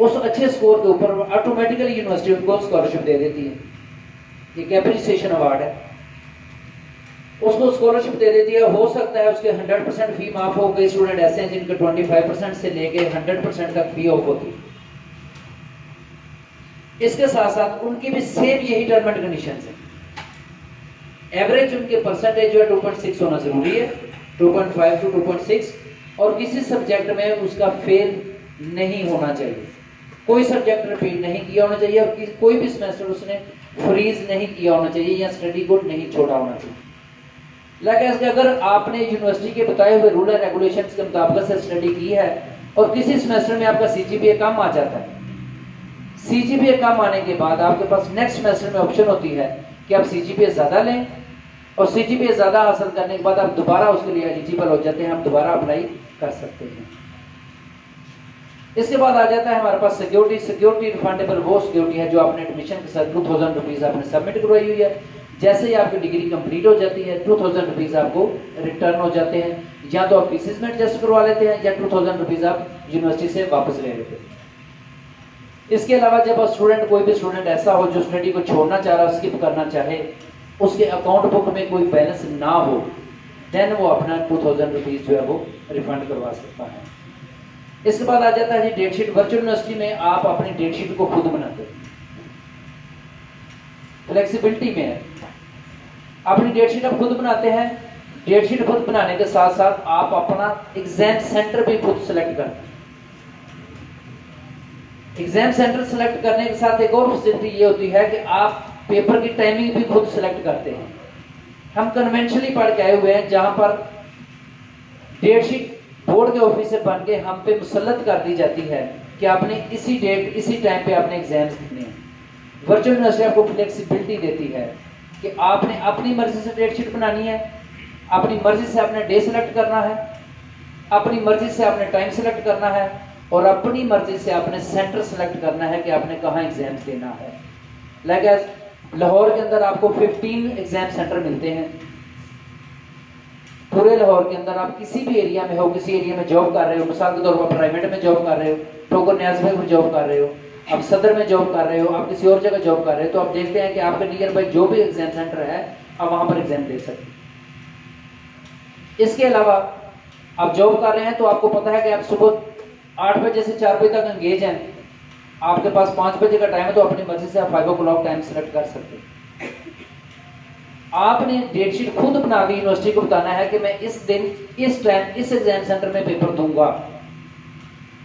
उस अच्छे स्कोर के ऊपर ऑटोमेटिकली यूनिवर्सिटी उनको स्कॉलरशिप दे देती है। एक एप्रिसिएशन अवार्ड है, उसको स्कॉलरशिप दे देती है। हो सकता है उसके 100% फी माफ हो। कई स्टूडेंट ऐसे हैं जिनके 25% से लेके 100% तक फी ऑफ होती है। इसके साथ साथ उनकी भी सेम यही टर्म एंड कंडीशंस है। एवरेज उनके परसेंटेज जो है 2.6 होना जरूरी है, 2.5 to 2.6, और किसी सब्जेक्ट में उसका फेल नहीं होना चाहिए। कोई सब्जेक्ट रिपीट नहीं किया होना चाहिए और कोई भी सेमेस्टर उसने फ्रीज नहीं किया होना चाहिए या स्टडी को नहीं छोड़ा होना चाहिए। लाइक अगर आपने यूनिवर्सिटी के बताए हुए रूल एंड रेगुलेशंस के मुताबिक से स्टडी की है और किसी सेमेस्टर में आपका सीजीपीए कम आ जाता है, सीजीपीए कम आने के बाद आपके पास नेक्स्ट सेमेस्टर में ऑप्शन होती है कि आप सीजीपीए ज्यादा लें, और सीजीपीए ज्यादा हासिल करने के बाद आप दोबारा उसके लिए एलिजिबल हो जाते हैं, आप दोबारा अप्लाई कर सकते हैं। इसके बाद आ जाता है हमारे पास सिक्योरिटी। सिक्योरिटी रिफंडेबल वो सिक्योरिटी है जो आपने एडमिशन के साथ 2000 रुपीज आपने सबमिट करवाई हुई है। जैसे ही आपकी डिग्री कंप्लीट हो जाती है 2000 रुपीज आपको रिटर्न हो जाते हैं, या तो आप फीसिस में एडजस्ट करवा लेते हैं या 2000 रुपीज आप यूनिवर्सिटी से वापस ले लेते हैं। इसके अलावा जब स्टूडेंट, कोई भी स्टूडेंट ऐसा हो जो स्टडी को छोड़ना चाह रहा, स्किप करना चाहे, उसके अकाउंट बुक में कोई बैलेंस ना हो, देन वो अपना 2000 रुपीज जो है वो रिफंड करवा सकता है। इसके बाद आ जाता है जी डेट शीट। वर्चुअल यूनिवर्सिटी में आप अपनी डेट शीट को खुद बनाते हैं, फ्लेक्सिबिलिटी में है। अपनी डेट शीट आप खुद बनाते हैं। डेट शीट खुद बनाने के साथ साथ आप अपना एग्जाम सेंटर भी खुद सेलेक्ट करते हैं। एग्जाम सेंटर सेलेक्ट करने के साथ एक और फैसिलिटी ये होती है कि आप पेपर की टाइमिंग भी खुद सेलेक्ट करते हैं। हम कन्वेंशनली पढ़ के आए हुए हैं जहां पर डेट शीट बोर्ड के ऑफिस से बन के हम पे मुसल्लत कर दी जाती है कि आपने इसी डेट इसी टाइम पे आपने एग्जाम्स देने हैं। वर्चुअल यूनिवर्सिटी आपको फ्लेक्सिबिलिटी देती है कि आपने अपनी मर्जी से डेट शीट बनानी है, अपनी मर्जी से आपने डे सेलेक्ट करना है, अपनी मर्जी से आपने टाइम सेलेक्ट करना है, और अपनी मर्जी से आपने सेंटर सेलेक्ट करना है कि आपने कहाँ एग्जाम्स देना है। लाइक लाहौर के अंदर आपको 15 एग्जाम सेंटर मिलते हैं। पूरे लाहौर के अंदर आप किसी भी एरिया में हो, किसी एरिया में जॉब कर रहे हो, मिसाल के तौर पर प्राइवेट में जॉब कर रहे हो, टोको न्याज में जॉब कर रहे हो, आप सदर में जॉब कर रहे हो, आप किसी और जगह जॉब कर रहे हो, तो आप देखते हैं कि आपके नियर बाई जो भी एग्जाम सेंटर है आप वहां पर एग्जाम दे सकते हैं। इसके अलावा आप जॉब कर रहे हैं तो आपको पता है कि आप सुबह 8 बजे से 4 बजे तक एंगेज हैं, आपके पास 5 बजे का टाइम है, तो अपनी मर्जी से आप 5 o'clock टाइम सेलेक्ट कर सकते हैं। आपने डेट शीट खुद बना के यूनिवर्सिटी को बताना है कि मैं इस दिन इस टाइम इस एग्जाम सेंटर में पेपर दूंगा,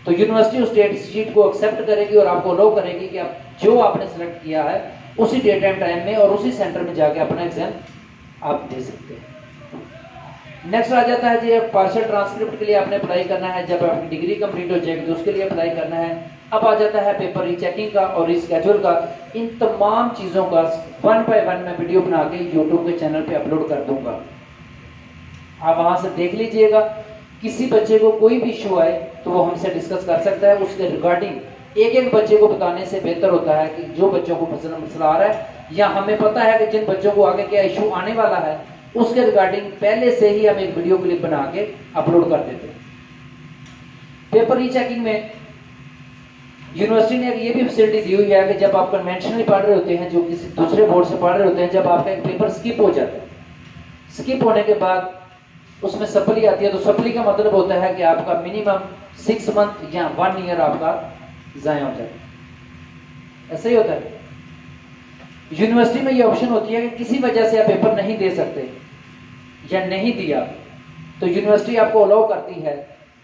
तो यूनिवर्सिटी उस डेट शीट को एक्सेप्ट करेगी और आपको अलाउ करेगी कि आप जो आपने सेलेक्ट किया है उसी डेट एंड टाइम में और उसी सेंटर में जाके अपना एग्जाम आप दे सकते हैं। नेक्स्ट आ जाता है जी पार्शियल ट्रांसक्रिप्ट के लिए आपने अप्लाई करना है। जब आपकी डिग्री कंप्लीट हो जाएगी तो उसके लिए अप्लाई करना है। अब आ जाता है पेपर रीचेकिंग का और रीस्केड्यूल का। इन तमाम चीज़ों का 1 by 1 मैं वीडियो बना के यूट्यूब के चैनल पे अपलोड कर दूंगा, आप वहां से देख लीजिएगा। किसी बच्चे को कोई भी इशू आए तो वो हमसे डिस्कस कर सकता है। उसके रिगार्डिंग एक एक बच्चे को बताने से बेहतर होता है कि जो बच्चों को मसला आ रहा है या हमें पता है कि जिन बच्चों को आगे क्या इशू आने वाला है उसके रिगार्डिंग पहले से ही हम एक वीडियो क्लिप बना के अपलोड कर देते हैं। पेपर रीचेकिंग में यूनिवर्सिटी ने ये भी फैसिलिटी दी हुई है कि जब आप कन्वेंशनली पढ़ रहे होते हैं, जो किसी दूसरे बोर्ड से पढ़ रहे होते हैं, जब आपका एक पेपर स्किप हो जाता है, स्किप होने के बाद उसमें सप्ली आती है, तो सप्ली का मतलब होता है कि आपका मिनिमम 6 मंथ या 1 ईयर आपका ज़ाया हो जाता है। ऐसा ही होता है। यूनिवर्सिटी में ये ऑप्शन होती है कि किसी वजह से आप पेपर नहीं दे सकते या नहीं दिया, तो यूनिवर्सिटी आपको अलाउ करती है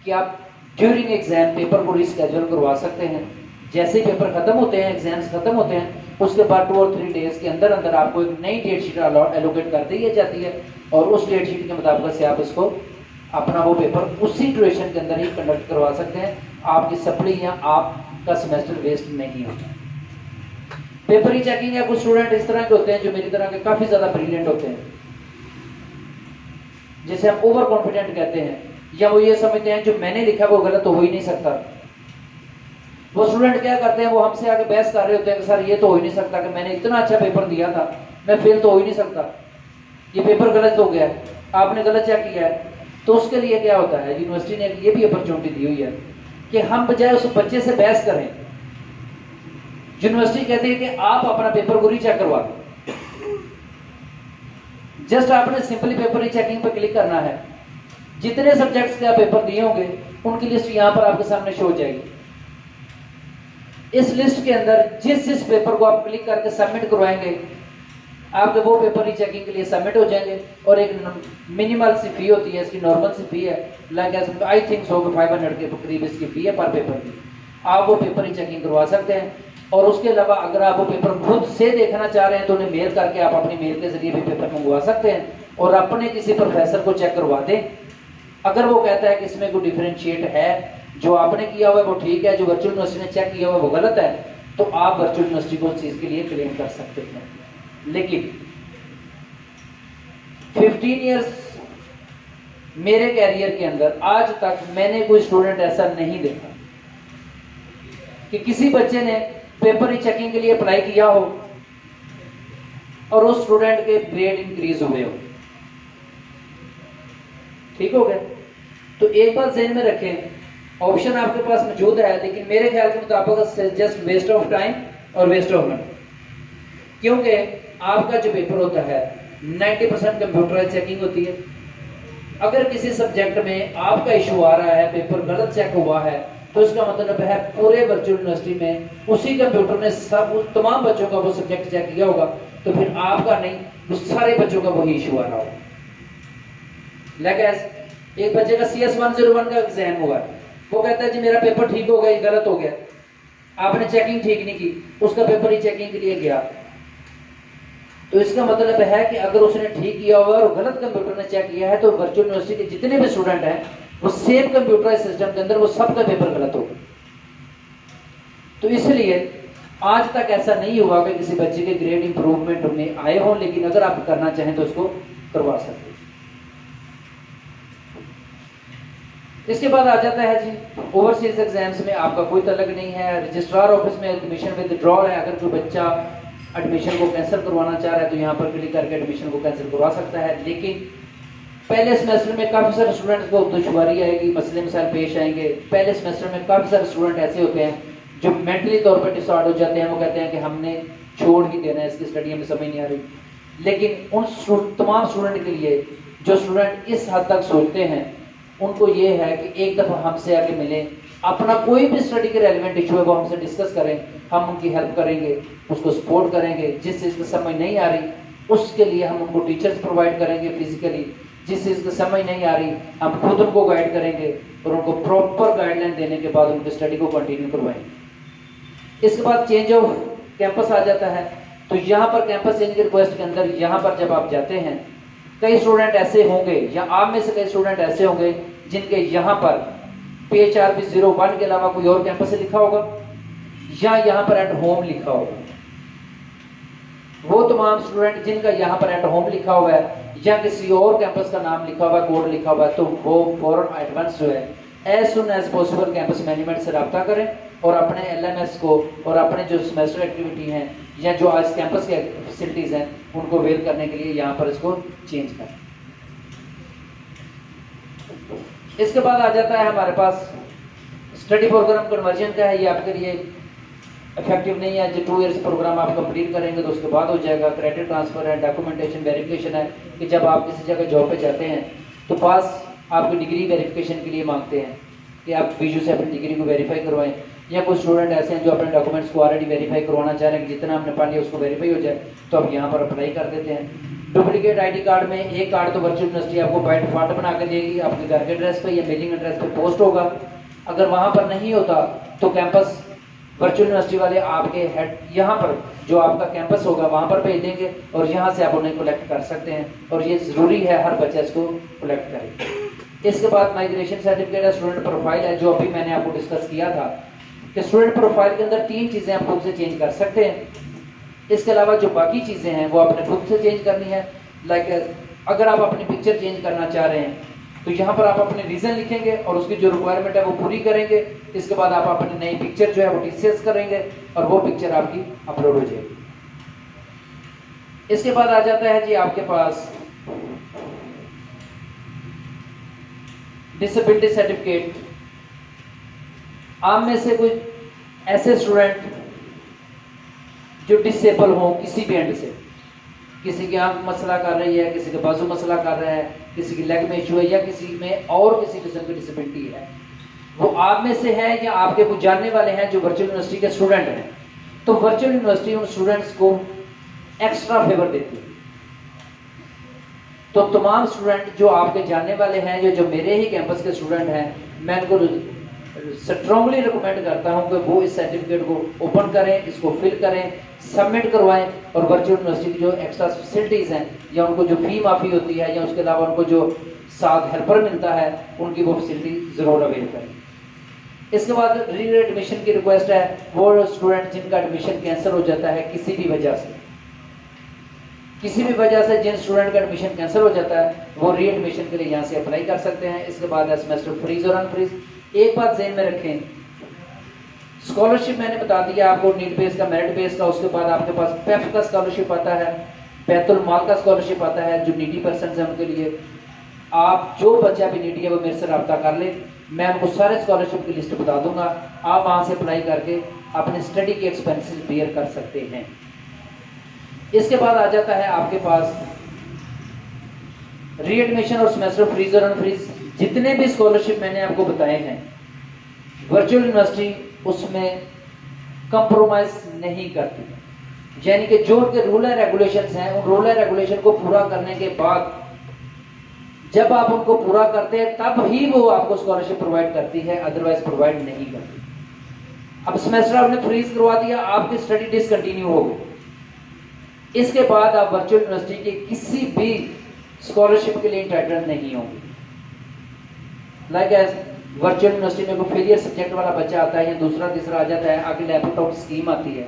कि आप ड्यूरिंग एग्जाम पेपर को रिस्केड्यूल करवा सकते हैं। जैसे ही पेपर खत्म होते हैं, एग्जाम्स खत्म होते हैं, उसके बाद 2 और 3 डेज के अंदर अंदर आपको एक नई डेट शीट एलोकेट कर दी जाती है और उस डेट शीट के मुताबिक से आप इसको अपना वो पेपर उसी ड्यूरेशन के अंदर ही कंडक्ट करवा सकते हैं। आपकी सप्ली या आपका सेमेस्टर वेस्ट नहीं होता। पेपर रीचेकिंग या कुछ स्टूडेंट इस तरह के होते हैं जो मेरी तरह के काफी ज्यादा ब्रिलियंट होते हैं। जिसे हम ओवर कॉन्फिडेंट कहते हैं, या वो ये समझते हैं जो मैंने लिखा वो गलत तो हो ही नहीं सकता। वो स्टूडेंट क्या करते हैं, वो हमसे आके बहस कर रहे होते हैं कि सर ये तो हो ही नहीं सकता, कि मैंने इतना अच्छा पेपर दिया था, मैं फेल तो हो ही नहीं सकता, ये पेपर गलत हो गया है, आपने गलत चेक किया है। तो उसके लिए क्या होता है, यूनिवर्सिटी ने ये भी अपॉर्चुनिटी दी हुई है कि हम बजाय उस बच्चे से बहस करें, यूनिवर्सिटी कहती है कि आप अपना पेपर को रीचेक करवा दो। जस्ट आपने सिंपली पेपर रीचेकिंग पर क्लिक करना है, जितने सब्जेक्ट्स के आप पेपर दिए होंगे उनकी लिस्ट यहां पर आपके सामने शो हो जाएगी। इस लिस्ट के अंदर जिस पेपर को आप क्लिक करके सबमिट करवाएंगे, आपके वो पेपर रीचेकिंग के लिए सबमिट हो जाएंगे। और एक मिनिमल सी फी होती है, इसकी नॉर्मल सी फी है, लाइक आई थिंक सो 500 के करीब इसकी फी है पर पेपर की। आप वो पेपर रीचेकिंग करवा सकते हैं। और उसके अलावा अगर आप वो पेपर खुद से देखना चाह रहे हैं तो उन्हें मेल करके आप अपनी मेल के जरिए भी पेपर मंगवा सकते हैं और अपने किसी प्रोफेसर को चेक करवा दें। अगर वो कहता है कि इसमें कोई डिफरेंशिएट है, जो आपने किया हुआ है वो ठीक है, जो वर्चुअल यूनिवर्सिटी ने चेक किया हुआ है वो गलत है, तो आप वर्चुअल यूनिवर्सिटी को उस चीज के लिए क्लेम कर सकते हैं। लेकिन 15 इयर्स मेरे कैरियर के अंदर आज तक मैंने कोई स्टूडेंट ऐसा नहीं देखा कि किसी बच्चे ने पेपर रीचेकिंग के लिए अप्लाई किया हो और उस स्टूडेंट के ग्रेड इंक्रीज हुए हो। ठीक हो गया? तो एक बात ध्यान में रखें, ऑप्शन आपके पास मौजूद है, लेकिन मेरे ख्याल के मुताबिक जस्ट वेस्ट ऑफ टाइम और वेस्ट ऑफ मनी। क्योंकि आपका जो पेपर होता है 90% कंप्यूटराइज चेकिंग होती है। अगर किसी सब्जेक्ट में आपका इशू आ रहा है, पेपर गलत चेक हुआ है, तो इसका मतलब है पूरे वर्चुअल यूनिवर्सिटी में उसी कंप्यूटर ने सब तमाम बच्चों का वो सब्जेक्ट चेक किया होगा, तो फिर आपका नहीं, वो सारे बच्चों का वही इशू आ रहा होगा। लेकिन एक बच्चे का CS 101 का एग्जाम हुआ है, वो कहता है जी मेरा पेपर ठीक हो गया, ये गलत हो गया, आपने चेकिंग ठीक नहीं की, उसका पेपर ही चेकिंग के लिए गया। तो इसका मतलब है कि अगर उसने ठीक किया हुआ और गलत कंप्यूटर ने चेक किया है, तो वर्चुअल यूनिवर्सिटी के जितने भी स्टूडेंट हैं वो सेम कंप्यूटराइज सिस्टम के अंदर वो सबका पेपर गलत होगा। तो इसलिए आज तक ऐसा नहीं हुआ कि किसी बच्चे के ग्रेड इंप्रूवमेंट में आए हों, लेकिन अगर आप करना चाहें तो उसको करवा सकते हैं। इसके बाद आ जाता है जी ओवरसीज एग्जाम्स में आपका कोई तलक नहीं है, रजिस्ट्रार ऑफिस में एडमिशन विदड्रॉल है। अगर कोई बच्चा एडमिशन को कैंसिल करवाना चाह रहा है तो यहाँ पर क्लिक करके एडमिशन को कैंसिल करवा सकता है। लेकिन पहले सेमेस्टर में काफ़ी सारे स्टूडेंट्स को दुश्वारी आएगी, मसले मसाइल पेश आएंगे। पहले सेमेस्टर में काफ़ी सारे स्टूडेंट ऐसे होते हैं जो मेंटली तौर पर डिसऑर्डर हो जाते हैं, वो कहते हैं कि हमने छोड़ ही देना है, इसकी स्टडी हमें समझ नहीं आ रही। लेकिन उन तमाम स्टूडेंट के लिए जो स्टूडेंट इस हद तक सोचते हैं, उनको ये है कि एक दफ़ा हमसे आके मिलें, अपना कोई भी स्टडी के रेलिवेंट इशू है वो हमसे डिस्कस करें, हम उनकी हेल्प करेंगे, उसको सपोर्ट करेंगे। जिस चीज़ की समझ नहीं आ रही उसके लिए हम उनको टीचर्स प्रोवाइड करेंगे फिजिकली, जिस चीज़ की समझ नहीं आ रही हम खुद उनको गाइड करेंगे और उनको प्रॉपर गाइडलाइन देने के बाद उनकी स्टडी को कंटिन्यू करवाएंगे। इसके बाद चेंज ऑफ कैंपस आ जाता है। तो यहाँ पर कैंपस चेंज की रिक्वेस्ट के अंदर यहाँ पर जब आप जाते हैं, कई स्टूडेंट ऐसे होंगे या आप में से कई स्टूडेंट ऐसे होंगे जिनके यहाँ पर PHRB 01 के अलावा कोई और कैंपस लिखा होगा या यहाँ पर एट होम लिखा होगा। वो तमाम स्टूडेंट जिनका यहाँ पर एट होम लिखा हुआ है या किसी और कैंपस का नाम लिखा हुआ है, कोड लिखा हुआ है, तो वो फॉरन एडवांस जो है as soon as possible campus management से रब्ता करें और अपने LMS को और अपने जो सेमेस्टर एक्टिविटी हैं या जो आज कैंपस के फैसिलिटीज़ हैं उनको अवेल करने के लिए यहाँ पर इसको चेंज करें। इसके बाद आ जाता है हमारे पास स्टडी प्रोग्राम कन्वर्जन का है। ये आपके लिए इफेक्टिव नहीं है। जो 2 इयर्स प्रोग्राम आप कंप्लीट करेंगे तो उसके बाद हो जाएगा। क्रेडिट ट्रांसफर है, डॉक्यूमेंटेशन वेरिफिकेशन है कि जब आप किसी जगह जॉब पे जाते हैं तो पास आपकी डिग्री वेरिफिकेशन के लिए मांगते हैं कि आप वीजू से अपनी डिग्री को वेरीफाई करवाएं। या कुछ स्टूडेंट ऐसे हैं जो अपने डॉक्यूमेंट्स को ऑलरेडी वेरीफाई करवाना चाह रहे हैं कि जितना हमने पढ़ लिया उसको वेरीफाई हो जाए, तो आप यहाँ पर अप्लाई कर देते हैं। डुप्लीकेट ID कार्ड में एक कार्ड तो वर्चुअल यूनिवर्सिटी आपको बाय डिफॉल्ट बना के देगी, आपके घर के एड्रेस पे या मेलिंग एड्रेस पे पोस्ट होगा। अगर वहाँ पर नहीं होता तो कैंपस वर्चुअल यूनिवर्सिटी वाले आपके हेड यहाँ पर जो आपका कैंपस होगा वहाँ पर भेज देंगे और यहाँ से आप उन्हें कलेक्ट कर सकते हैं। और ये ज़रूरी है हर बच्चा इसको कलेक्ट करे। इसके बाद माइग्रेशन सर्टिफिकेट है, स्टूडेंट प्रोफाइल है, जो अभी मैंने आपको डिस्कस किया था कि स्टूडेंट प्रोफाइल के अंदर 3 चीज़ें आप खुद से चेंज कर सकते हैं। इसके अलावा जो बाकी चीज़ें हैं वो आपने खुद से चेंज करनी है। लाइक अगर आप अपनी पिक्चर चेंज करना चाह रहे हैं तो यहाँ पर आप अपने रीज़न लिखेंगे और उसकी जो रिक्वायरमेंट है वो पूरी करेंगे। इसके बाद आप अपनी नई पिक्चर जो है वो TCS करेंगे और वो पिक्चर आपकी अपलोड हो जाएगी। इसके बाद आ जाता है जी आपके पास डिसेबिलिटी सर्टिफिकेट। आप में से कोई ऐसे स्टूडेंट जो डिसेबल हो किसी भी एंड से, किसी की आंख मसला कर रही है, किसी के बाजू मसला कर रहा है, किसी की लेग में इशू है, या किसी में और किसी किस्म की डिसेबिलिटी है, वो आप में से है या आपके कुछ जानने वाले हैं जो वर्चुअल यूनिवर्सिटी के स्टूडेंट हैं, तो वर्चुअल यूनिवर्सिटी उन स्टूडेंट्स को एक्स्ट्रा फेवर देती है। तो तमाम स्टूडेंट जो आपके जानने वाले हैं, जो मेरे ही कैंपस के स्टूडेंट हैं, मैं उनको स्ट्रांगली रिकमेंड करता हूं कि वो इस सर्टिफिकेट को ओपन करें, इसको फिल करें, सबमिट करवाएं और वर्चुअल यूनिवर्सिटी की जो एक्स्ट्रा फैसिलिटीज़ हैं या उनको जो फी माफ़ी होती है या उसके अलावा उनको जो साथ हेल्पर मिलता है उनकी वो फैसिलिटी ज़रूर अवेल करें। इसके बाद री एडमिशन की रिक्वेस्ट है वो स्टूडेंट जिनका एडमिशन कैंसिल हो जाता है किसी भी वजह से जिन स्टूडेंट का एडमिशन कैंसिल हो जाता है वो री एडमिशन के लिए यहाँ से अप्लाई कर सकते हैं। इसके बाद सेमेस्टर फ्रीज और अनफ्रीज। एक बात ध्यान में रखें, स्कॉलरशिप मैंने बता दिया आपको, नीड बेस का, मेरिट बेस का। उसके बाद आपके पास पेफ का स्कॉलरशिप आता है, बैतुल माल का स्कॉलरशिप आता है जो नीडी पर्सन है उनके लिए। आप जो बच्चा भी नीडी है वो मेरे से रब्ता कर ले, मैं उनको सारे स्कॉलरशिप की लिस्ट बता दूंगा। आप वहाँ से अप्लाई करके अपने स्टडी के एक्सपेंसेस बेयर कर सकते हैं। इसके बाद आ जाता है आपके पास री एडमिशन और सेमेस्टर फ्रीज और अनफ्रीज। जितने भी स्कॉलरशिप मैंने आपको बताए हैं वर्चुअल यूनिवर्सिटी उसमें कंप्रोमाइज नहीं करती, यानी कि जो उनके रूल एंड रेगुलेशंस हैं उन रूल एंड रेगुलेशन को पूरा करने के बाद जब आप उनको पूरा करते हैं तब ही वो आपको स्कॉलरशिप प्रोवाइड करती है, अदरवाइज प्रोवाइड नहीं करती। अब सेमेस्टर आपने फ्रीज करवा दिया, आपकी स्टडी डिसकंटिन्यू हो गई, इसके बाद आप वर्चुअल यूनिवर्सिटी के किसी भी स्कॉलरशिप के लिए इंटाइटल नहीं होंगे। लाइक एज वर्चुअल यूनिवर्सिटी में कोई फेलियर सब्जेक्ट वाला बच्चा आता है या दूसरा तीसरा आ जाता है, आगे लैपटॉप स्कीम आती है,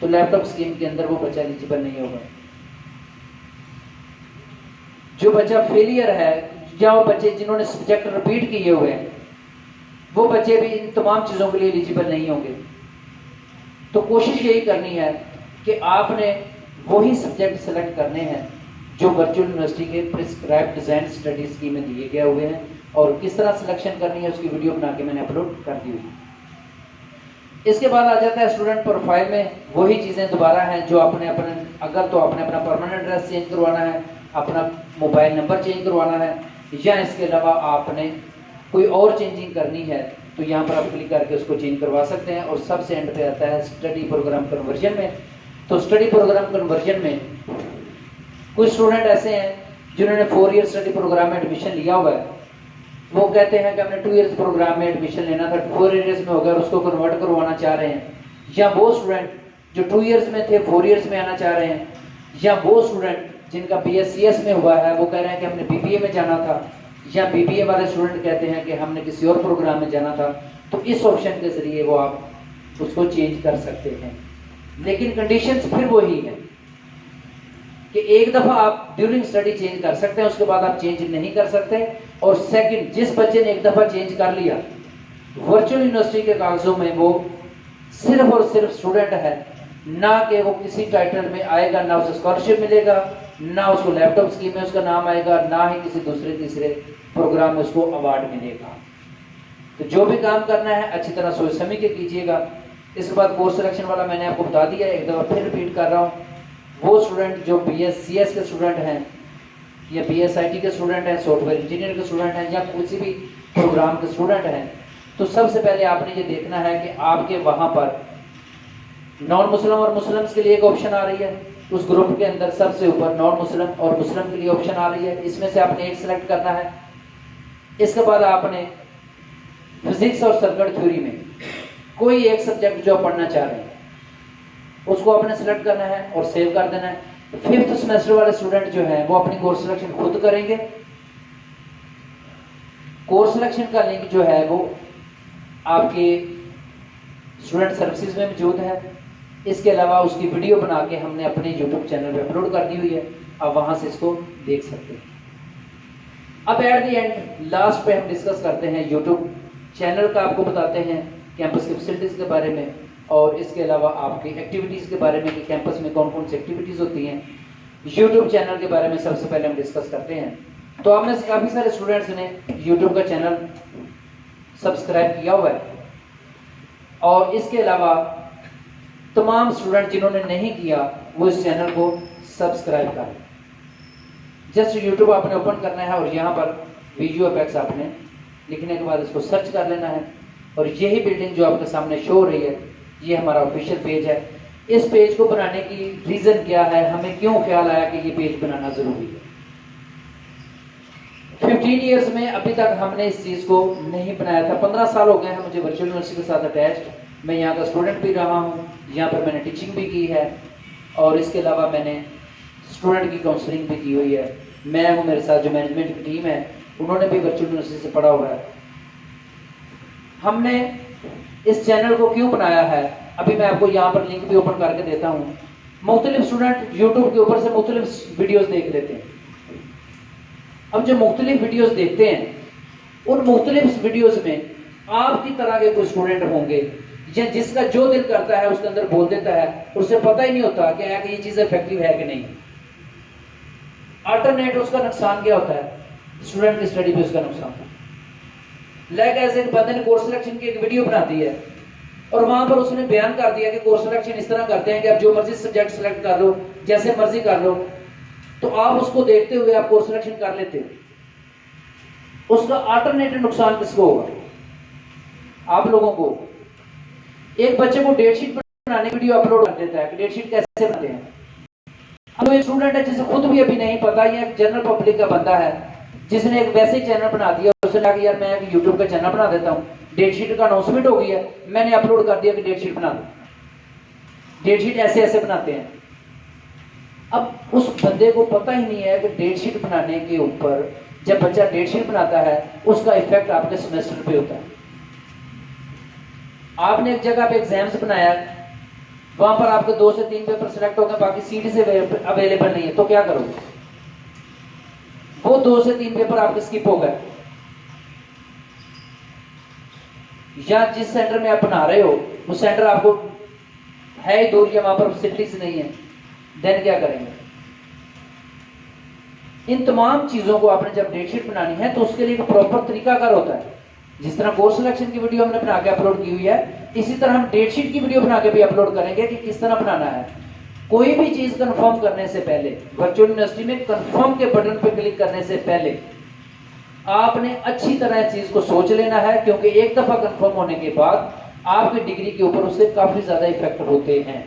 तो लैपटॉप स्कीम के अंदर वो बच्चा एलिजिबल नहीं होगा। जो बच्चा फेलियर है या वो बच्चे जिन्होंने सब्जेक्ट रिपीट किए हुए हैं वो बच्चे भी इन तमाम चीज़ों के लिए एलिजिबल नहीं होंगे। तो कोशिश यही करनी है कि आपने वही सब्जेक्ट सेलेक्ट करने हैं जो वर्चुअल यूनिवर्सिटी के प्रिस्क्राइब डिजाइन स्टडी स्कीम में दिए गए हुए हैं, और किस तरह सिलेक्शन करनी है उसकी वीडियो बना के मैंने अपलोड कर दी हुई। इसके बाद आ जाता है स्टूडेंट प्रोफाइल में वही चीज़ें दोबारा हैं जो आपने अगर तो आपने अपना परमानेंट एड्रेस चेंज करवाना है, अपना मोबाइल नंबर चेंज करवाना है, या इसके अलावा आपने कोई और चेंजिंग करनी है तो यहाँ पर आप क्लिक करके उसको चेंज करवा सकते हैं। और सबसे एंड पे आता है स्टडी प्रोग्राम कन्वर्जन में। तो स्टडी प्रोग्राम कन्वर्जन में कुछ स्टूडेंट ऐसे हैं जिन्होंने 4 ईयर स्टडी प्रोग्राम में एडमिशन लिया हुआ है, वो कहते हैं कि हमने 2 ईयर्स प्रोग्राम में एडमिशन लेना था, 4 ईयर्स में हो गया और उसको कन्वर्ट करवाना चाह रहे हैं। या वो स्टूडेंट जो 2 ईयर्स में थे 4 ईयर्स में आना चाह रहे हैं, या वो स्टूडेंट जिनका BScs में हुआ है वो कह रहे हैं कि हमने BBA में जाना था, या BBA वाले स्टूडेंट कहते हैं कि हमने किसी और प्रोग्राम में जाना था। तो इस ऑप्शन के जरिए वो आप उसको चेंज कर सकते हैं, लेकिन कंडीशंस फिर वही है कि एक दफ़ा आप ड्यूरिंग स्टडी चेंज कर सकते हैं, उसके बाद आप चेंज नहीं कर सकते। और सेकंड, जिस बच्चे ने एक दफ़ा चेंज कर लिया वर्चुअल यूनिवर्सिटी के कागजों में वो सिर्फ और सिर्फ स्टूडेंट है, ना कि वो किसी टाइटल में आएगा, ना उसे स्कॉलरशिप मिलेगा, ना उसको लैपटॉप स्कीम में उसका नाम आएगा, ना ही किसी दूसरे तीसरे प्रोग्राम में उसको अवार्ड मिलेगा। तो जो भी काम करना है अच्छी तरह सोच समझ के कीजिएगा। इसके बाद कोर्स सिलेक्शन वाला मैंने आपको बता दिया, एक दफ़ा फिर रिपीट कर रहा हूँ। वो स्टूडेंट जो BScs के स्टूडेंट हैं या BSIT के स्टूडेंट हैं, सॉफ्टवेयर इंजीनियर के स्टूडेंट हैं, या किसी भी प्रोग्राम के स्टूडेंट हैं, तो सबसे पहले आपने ये देखना है कि आपके वहाँ पर नॉन मुस्लिम और मुस्लिम्स के लिए एक ऑप्शन आ रही है, उस ग्रुप के अंदर सबसे ऊपर नॉन मुस्लिम और मुस्लिम के लिए ऑप्शन आ रही है, इसमें से आपने एक सिलेक्ट करना है। इसके बाद आपने फिजिक्स और सर्किट थ्योरी में कोई एक सब्जेक्ट जो पढ़ना चाह रहे हैं उसको आपने सिलेक्ट करना है और सेव कर देना है। 5th सेमेस्टर वाले स्टूडेंट जो हैं वो अपनी कोर्स सिलेक्शन खुद करेंगे। कोर्स सिलेक्शन का लिंक जो है वो आपके स्टूडेंट सर्विसेज में मौजूद है। इसके अलावा उसकी वीडियो बना के हमने अपने YouTube चैनल पे अपलोड कर दी हुई है, आप वहां से इसको देख सकते हैं। अब एट द एंड लास्ट पे हम डिस्कस करते हैं यूट्यूब चैनल का, आपको बताते हैं कैंपस की फैसिलिटीज़ के बारे में और इसके अलावा आपकी एक्टिविटीज़ के बारे में कि कैंपस में कौन कौन सी एक्टिविटीज़ होती हैं। यूट्यूब चैनल के बारे में सबसे पहले हम डिस्कस करते हैं। तो आप में से काफ़ी सारे स्टूडेंट्स ने यूट्यूब का चैनल सब्सक्राइब किया हुआ है और इसके अलावा तमाम स्टूडेंट जिन्होंने नहीं किया वो इस चैनल को सब्सक्राइब करें। जस्ट यूट्यूब आपने ओपन करना है और यहाँ पर वीडियो एफेक्ट्स आपने लिखने के बाद इसको सर्च कर लेना है और यही बिल्डिंग जो आपके सामने शो हो रही है ये हमारा ऑफिशियल पेज है। इस पेज को बनाने की रीज़न क्या है, हमें क्यों ख्याल आया कि ये पेज बनाना ज़रूरी है। 15 ईयर्स में अभी तक हमने इस चीज़ को नहीं बनाया था। 15 साल हो गए हैं मुझे वर्चुअल यूनिवर्सिटी के साथ अटैच्ड। मैं यहाँ का स्टूडेंट भी रहा हूँ, यहाँ पर मैंने टीचिंग भी की है और इसके अलावा मैंने स्टूडेंट की काउंसलिंग भी की हुई है। मैं हूँ, मेरे साथ जो मैनेजमेंट की टीम है उन्होंने भी वर्चुअल यूनिवर्सिटी से पढ़ा हुआ है। हमने इस चैनल को क्यों बनाया है, अभी मैं आपको यहाँ पर लिंक भी ओपन करके देता हूँ। मुख्तलिफ स्टूडेंट यूट्यूब के ऊपर से मुख्तलिफ वीडियोस देख लेते हैं। अब जो मुख्तलिफ वीडियोस देखते हैं उन मुख्तलिफ वीडियोस में आपकी तरह के कोई स्टूडेंट होंगे या जिसका जो दिल करता है उसके अंदर बोल देता है, उसे पता ही नहीं होता कि ये चीज़ इफेक्टिव है कि नहीं। अल्टरनेट उसका नुकसान क्या होता है, स्टूडेंट की स्टडी पे उसका नुकसान। लाइक ऐसे एक बंदे ने कोर्स सिलेक्शन की एक वीडियो बना दी है और वहां पर उसने बयान कर दिया कि कोर्स सिलेक्शन इस तरह करते हैं कि आप जो मर्जी सब्जेक्ट सिलेक्ट कर लो, जैसे मर्जी कर लो, तो आप उसको देखते हुए आप कोर्स सिलेक्शन कर लेते हो। उसका अल्टरनेटिव नुकसान किसको होगा, आप लोगों को। एक बच्चे को डेट शीट बनाने की वीडियो अपलोड कर देता है कि डेट शीट कैसे बनाते हैं। अब एक स्टूडेंट है जिसे खुद भी अभी नहीं पता, या एक जनरल पब्लिक का बंदा है जिसने एक वैसे ही चैनल बना दिया, उसने कहा कि यार मैं एक यूट्यूब का चैनल बना देता हूँ, डेट शीट का अनाउंसमेंट हो गई है, मैंने अपलोड कर दिया कि डेट शीट बना दो। डेट शीट ऐसे ऐसे बनाते हैं। अब उस बंदे को पता ही नहीं है कि डेट शीट बनाने के ऊपर जब बच्चा डेट शीट बनाता है उसका इफेक्ट आपके सेमेस्टर पे होता है। आपने एक जगह पे एग्जाम्स बनाया, वहां पर आपके 2 से 3 पेपर सिलेक्ट हो गए, बाकी सीट से अवेलेबल नहीं है, तो क्या करोगे? वो 2 से 3 पेपर आपके स्किप हो गए, या जिस सेंटर में आप बना रहे हो उस सेंटर आपको है ही दूर या वहां पर फैसिलिटीज नहीं है, देन क्या करेंगे? इन तमाम चीजों को आपने जब डेट शीट बनानी है तो उसके लिए एक प्रॉपर तरीकाकार होता है। जिस तरह कोर्स सिलेक्शन की वीडियो हमने बना के अपलोड की हुई है, इसी तरह हम डेट शीट की वीडियो बना के भी अपलोड करेंगे कि किस तरह बनाना है। कोई भी चीज कंफर्म करने से पहले, वर्चुअल यूनिवर्सिटी में कंफर्म के बटन पर क्लिक करने से पहले आपने अच्छी तरह चीज को सोच लेना है, क्योंकि एक दफा कंफर्म होने के बाद आपकी डिग्री के ऊपर उससे काफी ज्यादा इफेक्ट होते हैं।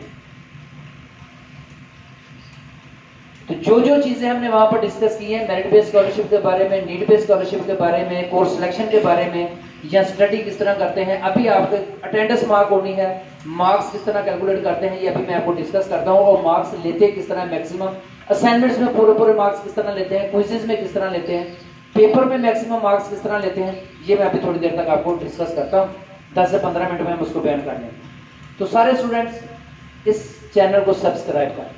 तो जो जो चीजें हमने वहां पर डिस्कस की हैं, मेरिट बेस्ड स्कॉलरशिप के बारे में, नीड बेस्ड स्कॉलरशिप के बारे में, कोर्स सिलेक्शन के बारे में, या स्टडी किस तरह करते हैं, अभी आपके अटेंडेंस मार्क होनी है, मार्क्स किस तरह कैलकुलेट करते हैं, ये अभी मैं आपको डिस्कस करता हूँ। और मार्क्स लेते किस तरह, मैक्सिमम असाइनमेंट्स में पूरे मार्क्स किस तरह लेते हैं, क्विज़ेस में किस तरह लेते हैं, पेपर में मैक्सिमम मार्क्स किस तरह लेते हैं, ये मैं अभी थोड़ी देर तक आपको डिस्कस करता हूँ। 10 से 15 मिनट में हम उसको बयान कर लेंगे। तो सारे स्टूडेंट्स इस चैनल को सब्सक्राइब करें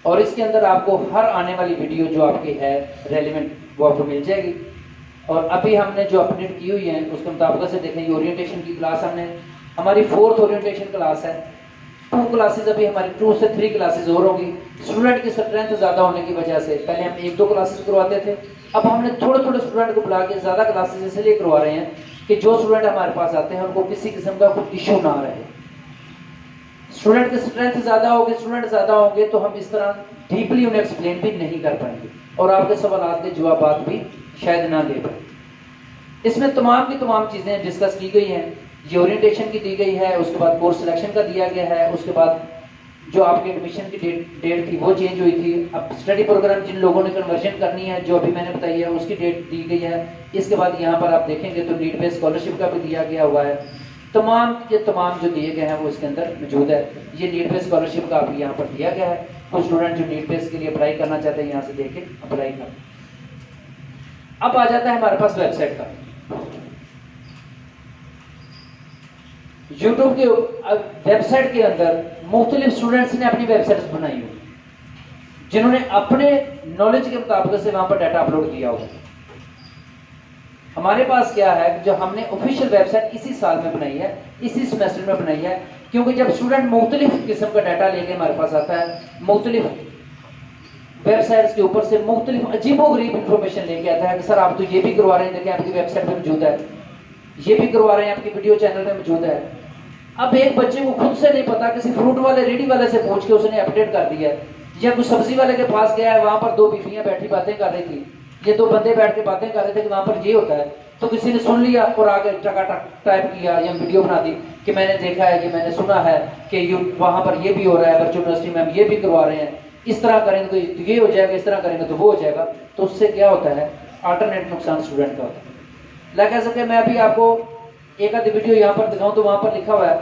और इसके अंदर आपको हर आने वाली वीडियो जो आपकी है रेलिवेंट वो आपको मिल जाएगी। और अभी हमने जो अपडेट की हुई है उसके मुताबिक से देखें, ये ओरिएंटेशन की क्लास हमने, हमारी 4th ओरिएंटेशन क्लास है। 2 क्लासेज अभी हमारी 2 से 3 क्लासेज और होगी। स्टूडेंट की स्ट्रेंथ ज़्यादा होने की वजह से पहले हम 1-2 क्लासेज करवाते थे, अब हमने थोड़े स्टूडेंट को बुला के ज़्यादा क्लासेज इसलिए करवा रहे हैं कि जो स्टूडेंट हमारे पास आते हैं उनको किसी किस्म का कोई इशू ना रहे। स्टूडेंट की स्ट्रेंथ ज़्यादा होगी, स्टूडेंट ज़्यादा होंगे तो हम इस तरह डीपली उन्हें एक्सप्लेन भी नहीं कर पाएंगे और आपके सवालात के जवाब भी शायद ना दे पाए। इसमें तमाम की तमाम चीज़ें डिस्कस की गई हैं। ये ओरिएंटेशन की दी गई है, उसके बाद कोर्स सिलेक्शन का दिया गया है, उसके बाद जो आपके एडमिशन की डेट थी वो चेंज हुई थी। अब स्टडी प्रोग्राम जिन लोगों ने कन्वर्जन करनी है जो अभी मैंने बताई है उसकी डेट दी गई है। इसके बाद यहाँ पर आप देखेंगे तो नीड बेस्ड स्कॉलरशिप का भी दिया गया हुआ है। तमाम के तमाम जो दिए गए हैं वो इसके अंदर मौजूद है। ये नीड बेस्ड स्कॉलरशिप का अभी यहाँ पर दिया गया है। कुछ स्टूडेंट जो नीड बेस्ड के लिए अप्लाई करना चाहते हैं यहाँ से देख के अप्लाई कर। अब आ जाता है हमारे पास वेबसाइट का। यूट्यूब के वेबसाइट के अंदर मुख्तलिफ स्टूडेंट्स ने अपनी वेबसाइट्स बनाई हुई। जिन्होंने अपने नॉलेज के मुताबिक से वहां पर डाटा अपलोड किया होगा। हमारे पास क्या है कि जो हमने ऑफिशियल वेबसाइट इसी साल में बनाई है, इसी सेमेस्टर में बनाई है, क्योंकि जब स्टूडेंट मुख्तलिफ किस्म का डाटा लेके हमारे पास आता है, मुख्तलिफ वेबसाइट्स के ऊपर से मुख्तलिफ अजीबोगरीब इंफॉर्मेशन लेके आता है कि सर आप तो ये भी करवा रहे हैं, देखिए आपकी वेबसाइट पे मौजूद है, ये भी करवा रहे हैं, आपकी वीडियो चैनल में मौजूद है। अब एक बच्चे को खुद से नहीं पता, किसी फ्रूट वाले रेडी वाले से पूछ के उसने अपडेट कर दिया है, या कुछ सब्जी वाले के पास गया है, वहां पर दो बीवियां बैठी बातें कर रही थी, ये दो बंदे बैठ के बातें कर रहे थे कि वहां पर ये होता है, तो किसी ने सुन लिया और आगे टकाटक टाइप किया या वीडियो बना दी कि मैंने देखा है, कि मैंने सुना है कि वहां पर ये भी हो रहा है, वर्चुअल यूनिवर्सिटी में हम ये भी करवा रहे हैं, इस तरह करेंगे तो ये हो जाएगा, इस तरह करेंगे तो वो हो जाएगा। तो उससे क्या होता है, अल्टरनेट नुकसान स्टूडेंट का होता है। लाइक ऐसा मैं अभी आपको एक आधी वीडियो यहाँ पर दिखाऊं तो वहां पर लिखा हुआ है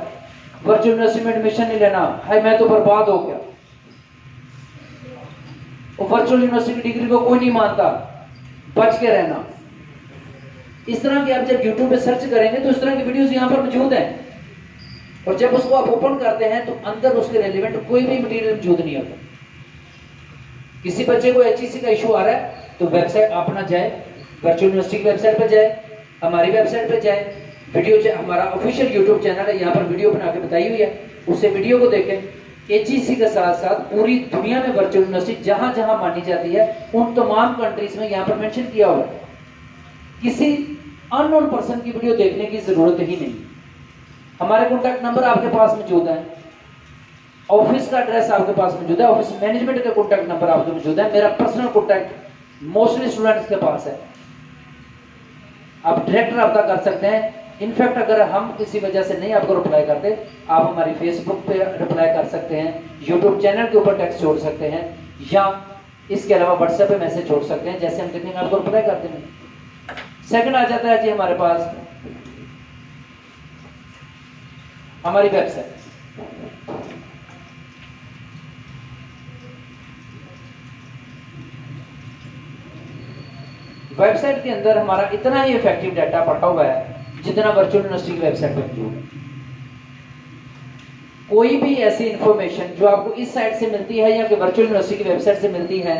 वर्चुअल यूनिवर्सिटी में एडमिशन नहीं लेना है, मैं तो बर्बाद हो गया। वर्चुअल यूनिवर्सिटी डिग्री को कोई नहीं मानता, बच के रहना। इस तरह की आप जब YouTube पे सर्च करेंगे तो इस तरह की वीडियोस यहाँ पर मौजूद हैं, और जब उसको आप ओपन करते हैं तो अंदर उसके रेलिवेंट कोई भी मटेरियल मौजूद नहीं होता। किसी बच्चे को HEC का इशू आ रहा है तो वेबसाइट अपना जाए, वर्चुअल यूनिवर्सिटी की वेबसाइट पे जाए, हमारी वेबसाइट पे जाए, वीडियो हमारा ऑफिशियल यूट्यूब चैनल है, यहाँ पर वीडियो बना के बताई हुई है, उससे वीडियो को देखें। HEC के साथ साथ पूरी दुनिया में वर्चुअल यूनिवर्सिटी जहां जहां मानी जाती है उन तमाम कंट्रीज में यहाँ पर मेंशन किया हुआ है। किसी अननोन पर्सन की वीडियो देखने की जरूरत ही नहीं। हमारे कॉन्टैक्ट नंबर आपके पास मौजूद है, ऑफिस का एड्रेस आपके पास मौजूद है, ऑफिस मैनेजमेंट का कॉन्टैक्ट नंबर आपके मौजूद है, मेरा पर्सनल कॉन्टैक्ट मोस्टली स्टूडेंट्स के पास है, आप डायरेक्ट रब्ता कर सकते हैं। इनफैक्ट अगर हम किसी वजह से नहीं आपको रिप्लाई करते, आप हमारी फेसबुक पे रिप्लाई कर सकते हैं, यूट्यूब चैनल के ऊपर टेक्स्ट छोड़ सकते हैं, या इसके अलावा व्हाट्सएप पे मैसेज छोड़ सकते हैं, जैसे हम देखेंगे आपको रिप्लाई करते हैं। सेकंड आ जाता है जी हमारे पास हमारी वेबसाइट। वेबसाइट के अंदर हमारा इतना ही इफेक्टिव डाटा पड़ा हुआ है जितना वर्चुअल यूनिवर्सिटी की वेबसाइट पर मौजूद है। कोई भी ऐसी इंफॉर्मेशन जो आपको इस साइट से मिलती है या कि वर्चुअल यूनिवर्सिटी की वेबसाइट से मिलती है,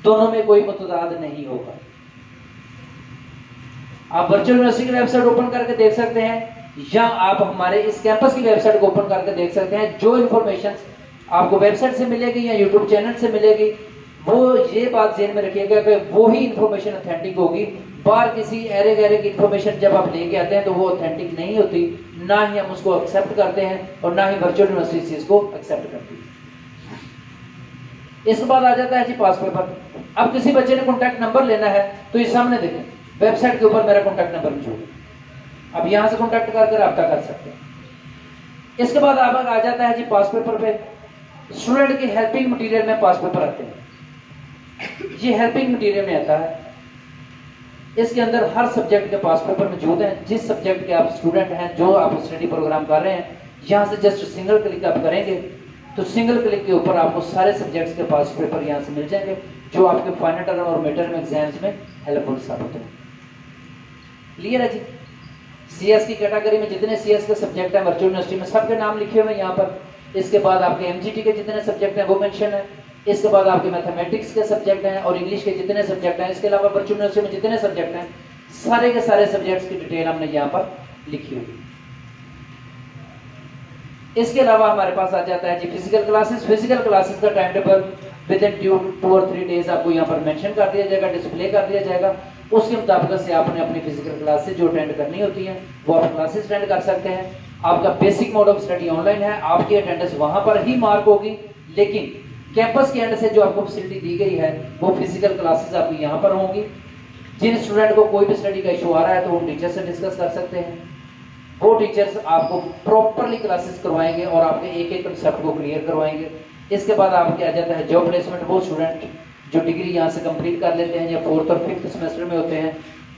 दोनों में कोई मुतदाद नहीं होगा। आप वर्चुअल यूनिवर्सिटी की वेबसाइट ओपन करके देख सकते हैं, या आप हमारे इस कैंपस की वेबसाइट को ओपन करके देख सकते हैं। जो इंफॉर्मेशन आपको वेबसाइट से मिलेगी या यूट्यूब चैनल से मिलेगी, वो ये बात ध्यान में रखिएगा कि वो ही इंफॉर्मेशन ऑथेंटिक होगी। बाहर किसी एरे गैरे की इंफॉर्मेशन जब आप लेके आते हैं तो वो ऑथेंटिक नहीं होती, ना ही हम उसको एक्सेप्ट करते हैं और ना ही वर्चुअल यूनिवर्सिटी इसको एक्सेप्ट करती है। इसके बाद आ जाता है जी पास पेपर। अब किसी बच्चे ने कॉन्टैक्ट नंबर लेना है तो ये सामने देखें, वेबसाइट के ऊपर मेरा कॉन्टैक्ट नंबर मौजूद है, अब यहाँ से कॉन्टैक्ट करके रब्ता कर सकते हैं। इसके बाद आप आ जाता है जी पास पेपर पे। स्टूडेंट की हेल्पिंग मटेरियल में पास पेपर आते हैं, ये हेल्पिंग मटेरियल में आता है। इसके अंदर हर सब्जेक्ट के पास पेपर मौजूद हैं। जिस सब्जेक्ट के आप स्टूडेंट हैं, जो आप स्टडी प्रोग्राम कर रहे हैं, यहाँ से जस्ट सिंगल क्लिक आप करेंगे तो सिंगल क्लिक के ऊपर आपको सारे सब्जेक्ट्स के पास पेपर यहाँ से मिल जाएंगे, जो आपके फाइनल टर्म और मिड टर्म एग्जाम्स में हेल्पफुल साबित होंगे। क्लियर है जी? CS की कैटेगरी में जितने CS के सब्जेक्ट हैं वर्चुअल यूनिवर्सिटी में सबके नाम लिखे हुए हैं यहाँ पर। इसके बाद आपके MGT के जितने सब्जेक्ट हैं वो मेंशन है। इसके बाद आपके मैथमेटिक्स के सब्जेक्ट हैं और इंग्लिश के जितने सब्जेक्ट हैं। इसके अलावा वर्चुअल यूनिवर्सिटी में जितने सब्जेक्ट हैं, सारे के सारे सब्जेक्ट्स की डिटेल हमने यहाँ पर लिखी हुई। इसके अलावा हमारे पास आ जाता है जी फिजिकल क्लासेस। फिजिकल क्लासेस का टाइम टेबल विद इन 2 और 3 डेज आपको यहाँ पर मेंशन कर दिया जाएगा, डिस्प्ले कर दिया जाएगा। उसके मुताबिक से आपने अपनी फिजिकल क्लासेस जो अटेंड करनी होती हैं वो आप क्लासेस अटेंड कर सकते हैं। आपका basic mode of study online है, आपकी अटेंडेंस वहां पर ही मार्क होगी, लेकिन कैंपस के एंड से जो आपको फैसिलिटी दी गई है वो फिजिकल क्लासेस आपकी यहाँ पर होंगी। जिन स्टूडेंट को कोई भी स्टडी का इशू आ रहा है तो वो टीचर से डिस्कस कर सकते हैं। वो टीचर्स आपको प्रॉपरली क्लासेस करवाएंगे और आपके एक एक कंसेप्ट को क्लियर करवाएंगे। इसके बाद आपके आ जाता है जॉब प्लेसमेंट। वो स्टूडेंट जो डिग्री यहाँ से कंप्लीट कर लेते हैं या 4th और 5th सेमेस्टर में होते हैं,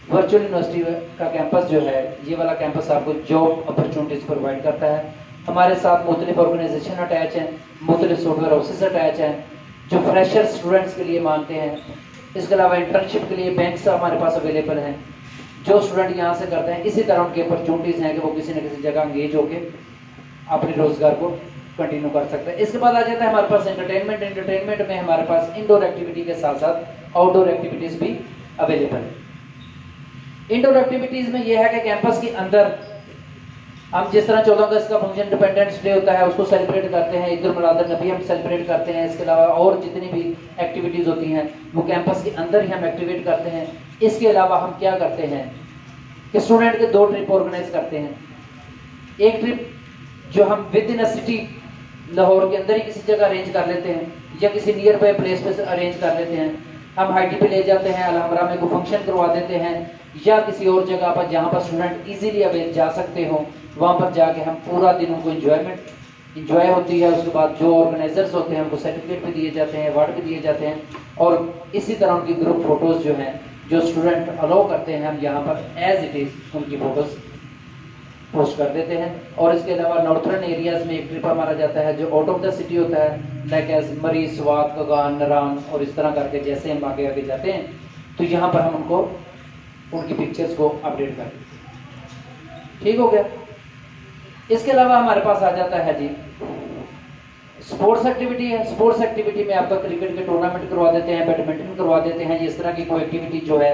वर्चुअल यूनिवर्सिटी का कैंपस जो है, ये वाला कैंपस आपको जॉब अपॉर्चुनिटीज प्रोवाइड करता है। हमारे साथ मुख्तलिफ ऑर्गेनाइजेशन अटैच हैं, मुख्तलिफ सॉफ्टवेयर हाउसेस अटैच हैं जो फ्रेशर स्टूडेंट्स के लिए मांगते हैं। इसके अलावा इंटर्नशिप के लिए बैंक्स हमारे पास अवेलेबल हैं। जो स्टूडेंट यहाँ से करते हैं, इसी तरह उनकी अपॉर्चुनिटीज़ हैं कि वो किसी न किसी जगह एंगेज होकर अपने रोजगार को कंटिन्यू कर सकते हैं। इसके बाद आ जाता है हमारे पास एंटरटेनमेंट। एंटरटेनमेंट में हमारे पास इंडोर एक्टिविटी के साथ साथ आउटडोर एक्टिविटीज़ भी अवेलेबल है। इंडोर एक्टिविटीज़ में यह है कि कैंपस के अंदर हम जिस तरह 14 अगस्त का फंक्शन इंडिपेंडेंस डे होता है उसको सेलिब्रेट करते हैं, ईद उल मिलाद नबी हम सेलिब्रेट करते हैं। इसके अलावा और जितनी भी एक्टिविटीज़ होती हैं वो कैंपस के अंदर ही हम एक्टिवेट करते हैं। इसके अलावा हम क्या करते हैं कि स्टूडेंट के 2 ट्रिप ऑर्गेनाइज करते हैं। एक ट्रिप जो हम with in a city Lahore के अंदर ही किसी जगह अरेंज कर लेते हैं या किसी नियर बाय प्लेस पे अरेंज कर लेते हैं। हम हाईटी पे ले जाते हैं, अलहमरा में कोई फंक्शन करवा देते हैं या किसी और जगह पर जहाँ पर स्टूडेंट इजीली अवेल जा सकते हो वहाँ पर जाके हम पूरा दिन उनको इंजॉय होती है। उसके बाद जो ऑर्गेनाइजर्स होते हैं उनको सर्टिफिकेट भी दिए जाते हैं, अवार्ड भी दिए जाते हैं और इसी तरह उनकी ग्रुप फोटोज़ जो हैं जो स्टूडेंट अलाउ करते हैं हम यहाँ पर एज इट इज़ उनकी फ़ोटोज़ पोस्ट कर देते हैं। और इसके अलावा नॉर्थर्न एरियाज़ में एक ट्रिप हमारा जाता है जो आउट ऑफ द सिटी होता है, लाइक एज मरी, स्वात, कगान, नरान और इस तरह करके जैसे हम आगे आगे जाते हैं तो यहाँ पर हम उनको उनकी पिक्चर्स को अपडेट कर देते हैं। ठीक हो गया। इसके अलावा हमारे पास आ जाता है जी स्पोर्ट्स एक्टिविटी है। स्पोर्ट्स एक्टिविटी में आपका क्रिकेट के टूर्नामेंट करवा देते हैं, बैडमिंटन करवा देते हैं, इस तरह की कोई एक्टिविटी जो है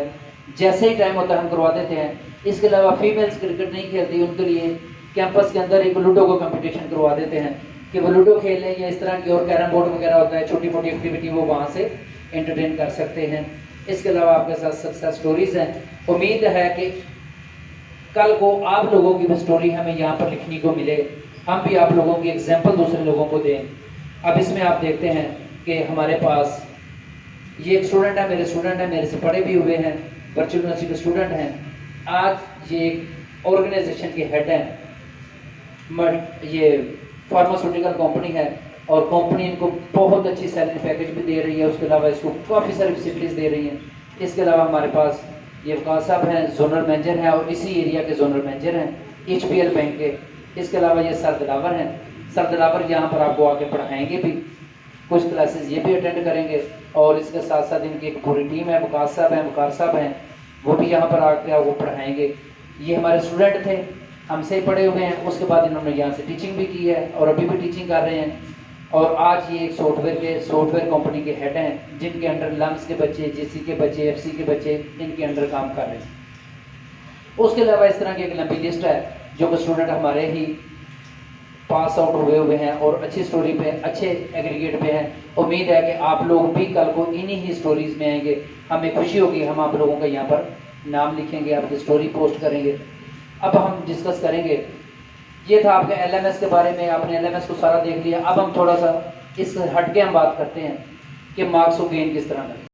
जैसे ही टाइम होता है हम करवा देते हैं। इसके अलावा फीमेल्स क्रिकेट नहीं खेलती उनके लिए कैंपस के अंदर एक लूडो को कंपटीशन करवा देते हैं कि वो लूडो खेल लें या इस तरह की और कैरम बोर्ड वगैरह होता है, छोटी मोटी एक्टिविटी वो वहाँ से एंटरटेन कर सकते हैं। इसके अलावा आपके साथ सक्सेस स्टोरीज हैं। उम्मीद है कि कल को आप लोगों की भी स्टोरी हमें यहाँ पर लिखने को मिले, हम भी आप लोगों की एग्जाम्पल दूसरे लोगों को दें। अब इसमें आप देखते हैं कि हमारे पास ये एक स्टूडेंट है, मेरे से पढ़े भी हुए हैं, वर्चुअल यूनिवर्सिटी के स्टूडेंट हैं। आज ये एक ऑर्गेनाइजेशन के हेड हैं, ये फार्मास्यूटिकल कंपनी है और कंपनी इनको बहुत अच्छी सैलरी पैकेज भी दे रही है। उसके अलावा इसको काफ़ी सारी फैसिलिटीज़ दे रही हैं। इसके अलावा हमारे पास ये वकास साहब हैं, जोनल मैनेजर हैं और इसी एरिया के जोनल मैनेजर हैं HPL बैंक के। इसके अलावा ये सर दिलावर हैं। सर दिलावर यहाँ पर आपको आके पढ़ाएंगे भी, कुछ क्लासेस ये भी अटेंड करेंगे और इसके साथ साथ इनकी एक पूरी टीम है, वकास साहब हैं, वकार साहब हैं, वो भी यहाँ पर आके आपको पढ़ाएंगे। ये हमारे स्टूडेंट थे, हमसे ही पढ़े हुए हैं। उसके बाद इन्होंने यहाँ से टीचिंग भी की है और अभी भी टीचिंग कर रहे हैं और आज ये एक सॉफ्टवेयर कंपनी के हेड हैं जिनके अंडर लम्स के बच्चे, GC के बच्चे, FC के बच्चे इनके अंडर काम कर रहे हैं। उसके अलावा इस तरह की एक लंबी लिस्ट है जो कि स्टूडेंट हमारे ही पास आउट हुए हैं और अच्छी स्टोरी पे, अच्छे एग्रीगेट पे हैं। उम्मीद है कि आप लोग भी कल को इन्हीं ही स्टोरीज में आएंगे। हमें खुशी होगी, हम आप लोगों का यहाँ पर नाम लिखेंगे, आपकी स्टोरी पोस्ट करेंगे। अब हम डिस्कस करेंगे, ये था आपके LMS के बारे में, आपने LMS को सारा देख लिया। अब हम थोड़ा सा इस हट के हम बात करते हैं कि मार्क्स को गेन किस तरह करें।